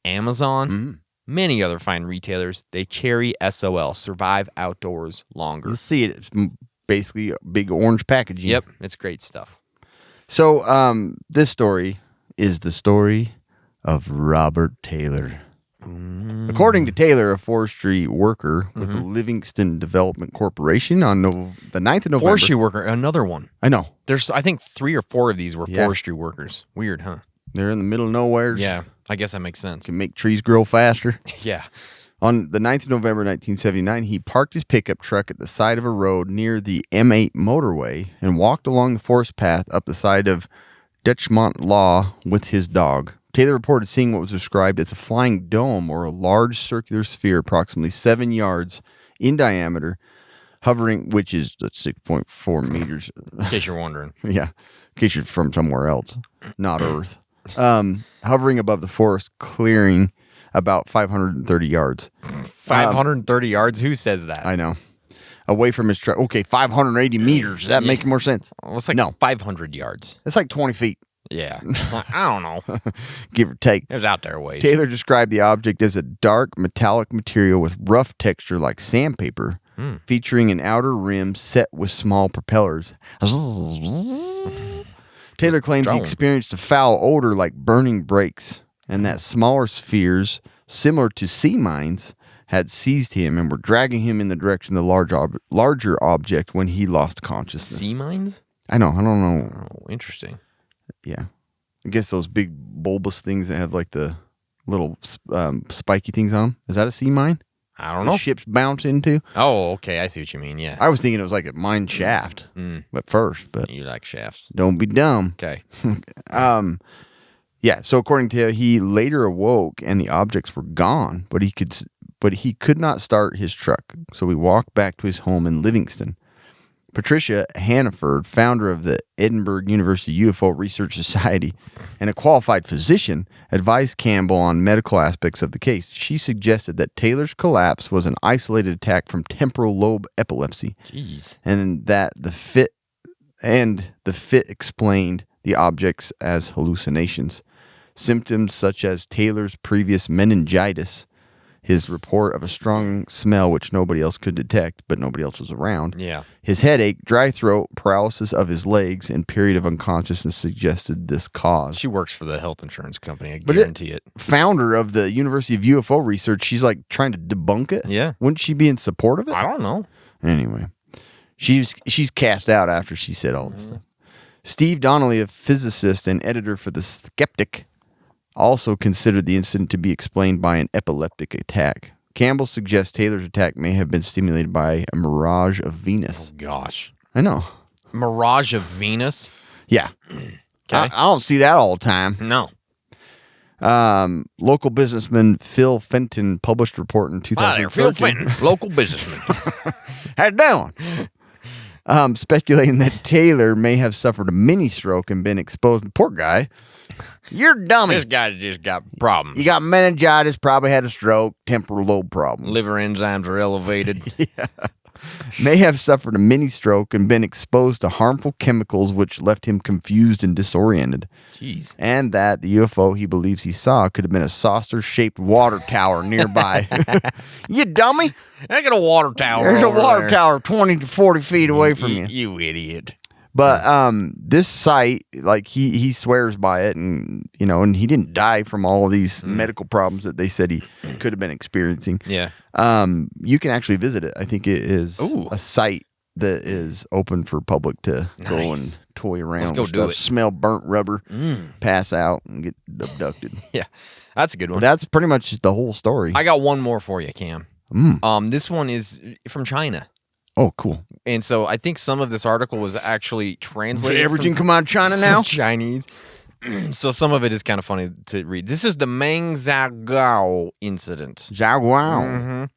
Amazon, many other fine retailers. They carry SOL, Survive Outdoors Longer. You'll see it. It's basically a big orange packaging. Yep, it's great stuff. So this story is the story of Robert Taylor. According to Taylor, a forestry worker with the Livingston Development Corporation on the 9th of November. Forestry worker, another one. I know. There's, I think, 3 or 4 of these were Yeah. forestry workers. Weird, huh? They're in the middle of nowhere. Yeah. I guess that makes sense. Can make trees grow faster. Yeah. On the 9th of November 1979, he parked his pickup truck at the side of a road near the M8 motorway and walked along the forest path up the side of Dutchmont Law with his dog. Taylor reported seeing what was described as a flying dome or a large circular sphere approximately 7 yards in diameter, hovering, which is 6.4 meters. In case you're wondering. Yeah, in case you're from somewhere else, not Earth. Hovering above the forest clearing about 530 yards. 530 yards? Who says that? I know. Away from his truck. Okay, 580 meters. Does that make more sense? Well, it's like No. 500 yards. It's like 20 feet, Yeah. I don't know. give or take. It was out there ways. Taylor described the object as a dark metallic material with rough texture like sandpaper, featuring an outer rim set with small propellers. Taylor claims he Drone. experienced a foul odor like burning brakes, and that smaller spheres, similar to sea mines, had seized him and were dragging him in the direction of the larger object when he lost consciousness. Sea mines? I don't know. Oh, interesting. Yeah. I guess those big bulbous things that have like the little spiky things on them. Is that a sea mine? I don't The know. ships bounce into? Oh, okay. I see what you mean. Yeah. I was thinking it was like a mine shaft at first, but You like shafts. don't be dumb. Okay. Yeah, so according to him, he later awoke and the objects were gone, but he could not start his truck. So he walked back to his home in Livingston. Patricia Hannaford, founder of the Edinburgh University UFO Research Society and a qualified physician, advised Campbell on medical aspects of the case. She suggested that Taylor's collapse was an isolated attack from temporal lobe epilepsy, Jeez. and that the fit explained the objects as hallucinations. Symptoms such as Taylor's previous meningitis, his report of a strong smell which nobody else could detect, but nobody else was around, Yeah. his headache, dry throat, paralysis of his legs, and period of unconsciousness suggested this cause. She works for the health insurance company. I But guarantee it. Founder of the University of UFO Research, she's like trying to debunk it. Yeah. Wouldn't she be in support of it? I don't know. Anyway, she's cast out after she said all this Mm-hmm. stuff. Steve Donnelly, a physicist and editor for The Skeptic, also considered the incident to be explained by an epileptic attack. Campbell suggests Taylor's attack may have been stimulated by a mirage of Venus. Gosh. I know. Mirage of Venus? Yeah. Okay. I don't see that all the time. No. Local businessman Phil Fenton published a report in Hi there, 2013. Phil Fenton, local businessman. How you doing? Speculating that Taylor may have suffered a mini stroke and been exposed. Poor guy. You're a dummy. This guy just got problems. You got meningitis, probably had a stroke, temporal lobe problem. Liver enzymes are elevated. May have suffered a mini stroke and been exposed to harmful chemicals which left him confused and disoriented. Jeez. And that the UFO he believes he saw could have been a saucer-shaped water tower nearby. You dummy. I got a water tower. There's a over water there. tower 20 to 40 feet away from you. You idiot. But this site, like he swears by it, and and he didn't die from all of these medical problems that they said he could have been experiencing. Yeah. You can actually visit it. I think it is Ooh. a site that is open for public to go Nice. and toy around. Let's go with do stuff, it. Smell burnt rubber, pass out, and get abducted. Yeah. That's a good But one. that's pretty much the whole story. I got one more for you, Cam. This one is from China. Oh, cool. And so I think some of this article was actually translated Everything from, come out of China from now? Chinese. So some of it is kind of funny to read. This is the Meng Zhao incident. Zhao Guao.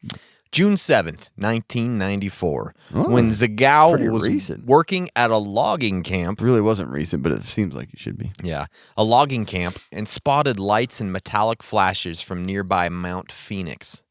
June 7th, 1994, Oh, when pretty Zhao was recent. working at a logging camp. Really wasn't recent, but it seems like it should be. Yeah, a logging camp, and spotted lights and metallic flashes from nearby Mount Phoenix.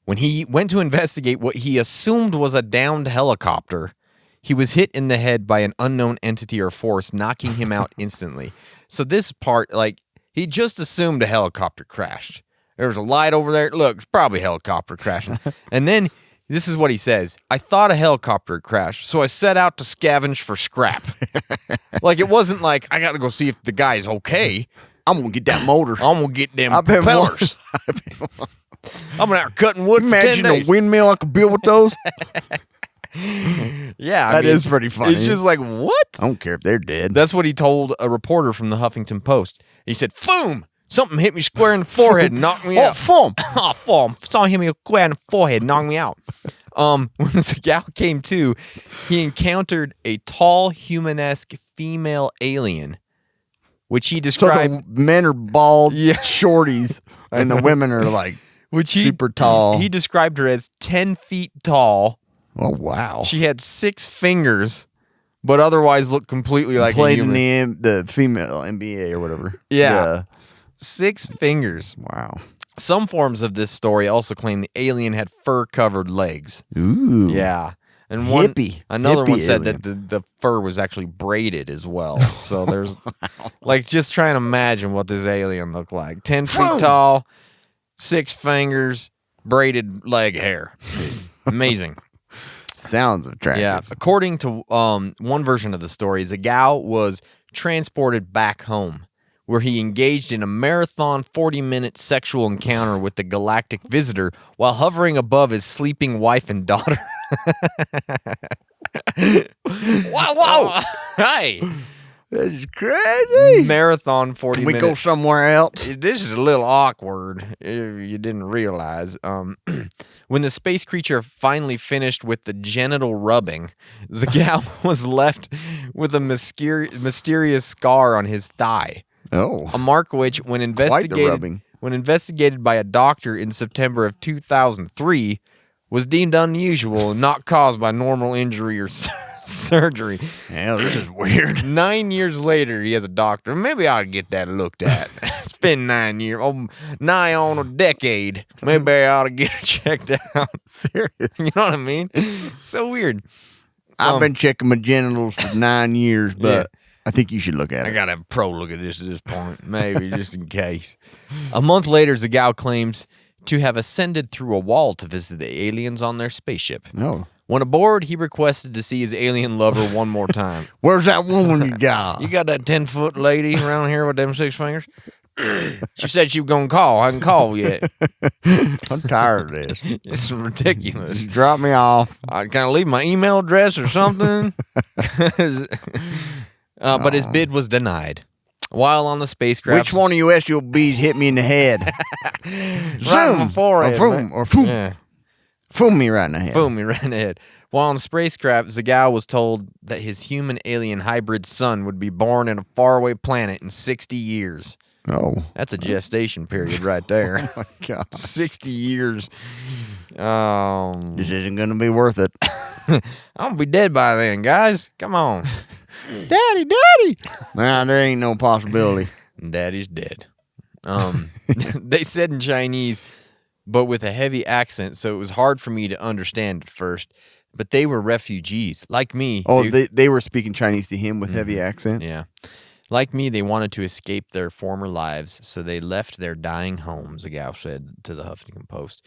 When he went to investigate what he assumed was a downed helicopter, he was hit in the head by an unknown entity or force, knocking him out instantly. So this part, like, he just assumed a helicopter crashed. There was a light over there. Look, it's probably a helicopter crashing. And then this is what he says. I thought a helicopter crashed, so I set out to scavenge for scrap. Like, it wasn't like, I got to go see if the guy's okay. I'm going to get that motor. I'm going to get them I've been propellers. I'm out cutting wood for 10 Imagine a days. windmill I could build with those. Yeah, That is pretty funny. It's just like, what? I don't care if they're dead. That's what he told a reporter from the Huffington Post. He said, "Boom! Something hit me square in the forehead and knocked me out. Form. Oh, form. Something hit me square in the forehead and knocked me out. When Zagao came to, he encountered a tall, human-esque female alien, which he So described... the men are bald Yeah. shorties, and the women are like super tall. He described her as 10 feet tall. Oh, wow. She had 6 fingers, but otherwise looked completely like a played human. in the female NBA or whatever. Yeah. 6 fingers. Wow. Some forms of this story also claim the alien had fur-covered legs. Ooh. Yeah. And one, Hippie. another one Hippie said alien. that the fur was actually braided as well. So there's like just trying to imagine what this alien looked like. 10 feet tall, 6 fingers, braided leg hair. Amazing. Sounds attractive. Yeah. According to one version of the story, Zagao was transported back home, where he engaged in a marathon 40-minute sexual encounter with the galactic visitor while hovering above his sleeping wife and daughter. Whoa! Hey! That's crazy. Marathon 40 Can we minutes. go somewhere else? This is a little awkward if you didn't realize. When the space creature finally finished with the genital rubbing, Zagao was left with a mysterious scar on his thigh. Oh. A mark which, when rubbing. investigated by a doctor in September of 2003, was deemed unusual and not caused by normal injury or surgery. Hell, this is weird. 9 years later, he has a doctor. Maybe I ought to get that looked at. It's been 9 years, nigh on a decade. Maybe I ought to get it checked out. Serious. You know what I mean? So weird. I've been checking my genitals for 9 years, but Yeah. I think you should look at I it. gotta have a pro look at this point, maybe just in case. A month later, Zagao claims to have ascended through a wall to visit the aliens on their spaceship. No. When aboard, he requested to see his alien lover one more time. Where's that woman you got? You got that 10-foot lady around here with them 6 fingers? She said she was gonna call. I haven't called yet. I'm tired of this. It's ridiculous. Drop me off. Can I leave my email address or something? But his bid was denied. While on the spacecraft, Which one of you SUBs hit me in the head? Right on my forehead, Or man. foom. Yeah. Foom me right in the head. Boom, he ran ahead. While on the spacecraft, Zagao was told that his human-alien hybrid son would be born in a faraway planet in 60 years. Oh. That's a gestation period right there. My God. 60 years. This isn't going to be worth it. I'm going to be dead by then, guys. Come on. Daddy. Nah, there ain't no possibility. Daddy's dead. They said in Chinese, but with a heavy accent, so it was hard for me to understand at first. But they were refugees, like me. Oh, they were speaking Chinese to him with heavy accent? Yeah. Like me, they wanted to escape their former lives, so they left their dying homes, Zagao said to the Huffington Post.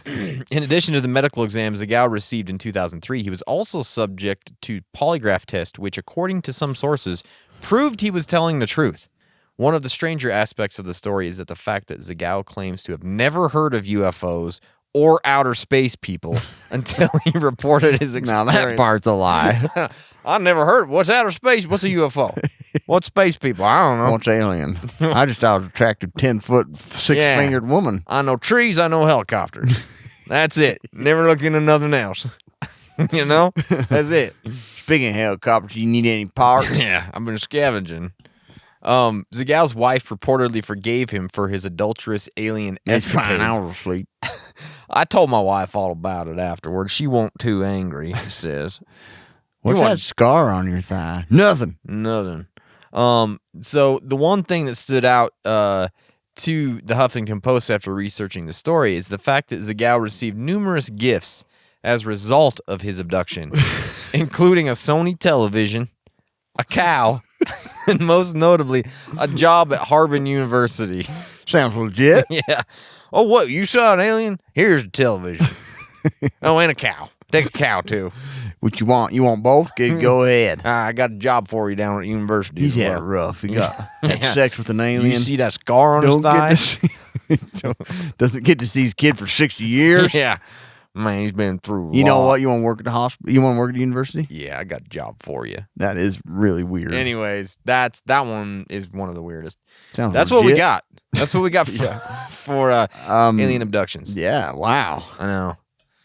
In addition to the medical exam Zagao received in 2003, he was also subject to polygraph test, which, according to some sources, proved he was telling the truth. One of the stranger aspects of the story is that the fact that Zagao claims to have never heard of UFOs or outer space people until he reported his Now experience. that part's a lie. I never heard. What's outer space? What's a UFO? What's space people? I don't know. What's alien? I just thought it was attractive 10-foot, 6-fingered woman. I know trees. I know helicopters. That's it. Never looked into nothing else. You know? That's it. Speaking of helicopters, you need any parts? Yeah, I've been scavenging. Zagao's wife reportedly forgave him for his adulterous alien It's fine. escapades. I was asleep. I told my wife all about it afterwards. She won't too angry, she says. What's want- that scar on your thigh? Nothing. Nothing. So the one thing that stood out to the Huffington Post after researching the story is the fact that Zagao received numerous gifts as a result of his abduction, including a Sony television, a cow, and most notably, a job at Harbin University. Sounds legit. Yeah. Oh, what? You saw an alien? Here's a television. Oh, and a cow. Take a cow, too. What you want? You want both? Go ahead. I got a job for you down at university. He's as had well. it rough. He got had Yeah. sex with an alien. You see that scar on his Don't get thigh? to see, doesn't get to see his kid for 60 years. Yeah. Man, he's been through. You know lot. what? You want to work at the hospital? You want to work at the university? Yeah, I got a job for you. That is really weird. Anyways, that one is one of the weirdest. Sounds That's what we legit. got. That's what we got for alien abductions. Yeah. Wow. I know.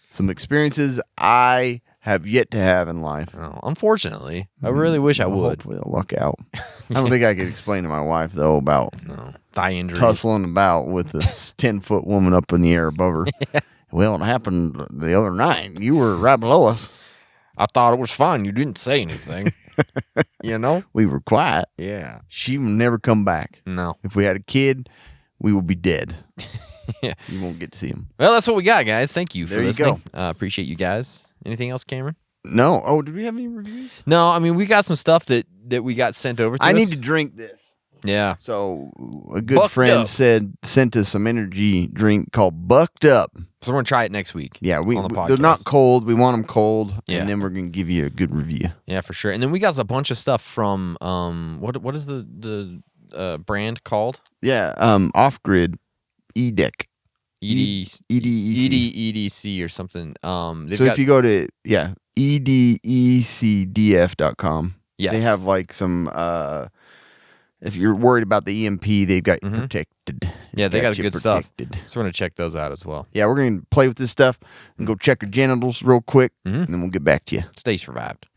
Some experiences I have yet to have in life. Oh, unfortunately, I really wish I Well, would. Hopefully, I'll luck out. I don't think I could explain to my wife though about No, thigh injuries. tussling about with this 10-foot woman up in the air above her. Well, it happened the other night. You were right below us. I thought it was fine. You didn't say anything. You know? We were quiet. Yeah. She will never come back. No. If we had a kid, we will be dead. Yeah. You won't get to see him. Well, that's what we got, guys. Thank you for There you listening. Appreciate you guys. Anything else, Cameron? No. Oh, did we have any reviews? No, I mean, we got some stuff that we got sent over to I us. need to drink this. Yeah. So a good Bucked friend Up. sent us some energy drink called Bucked Up. So we're going to try it next week. Yeah, on the podcast. they're not cold. We want them cold, Yeah. and then we're gonna give you a good review. Yeah, for sure. And then we got a bunch of stuff from what is the brand called? Yeah, Off Grid EDEC. EDC. EDC or something. They've So got, if you go to edecdf.com, yes. they have like some. If you're worried about the EMP, they've got you Mhm. protected. Yeah, they got you good stuff. protected. So we're going to check those out as well. Yeah, we're gonna play with this stuff and go check your genitals real quick, Mhm. and then we'll get back to you. Stay survived.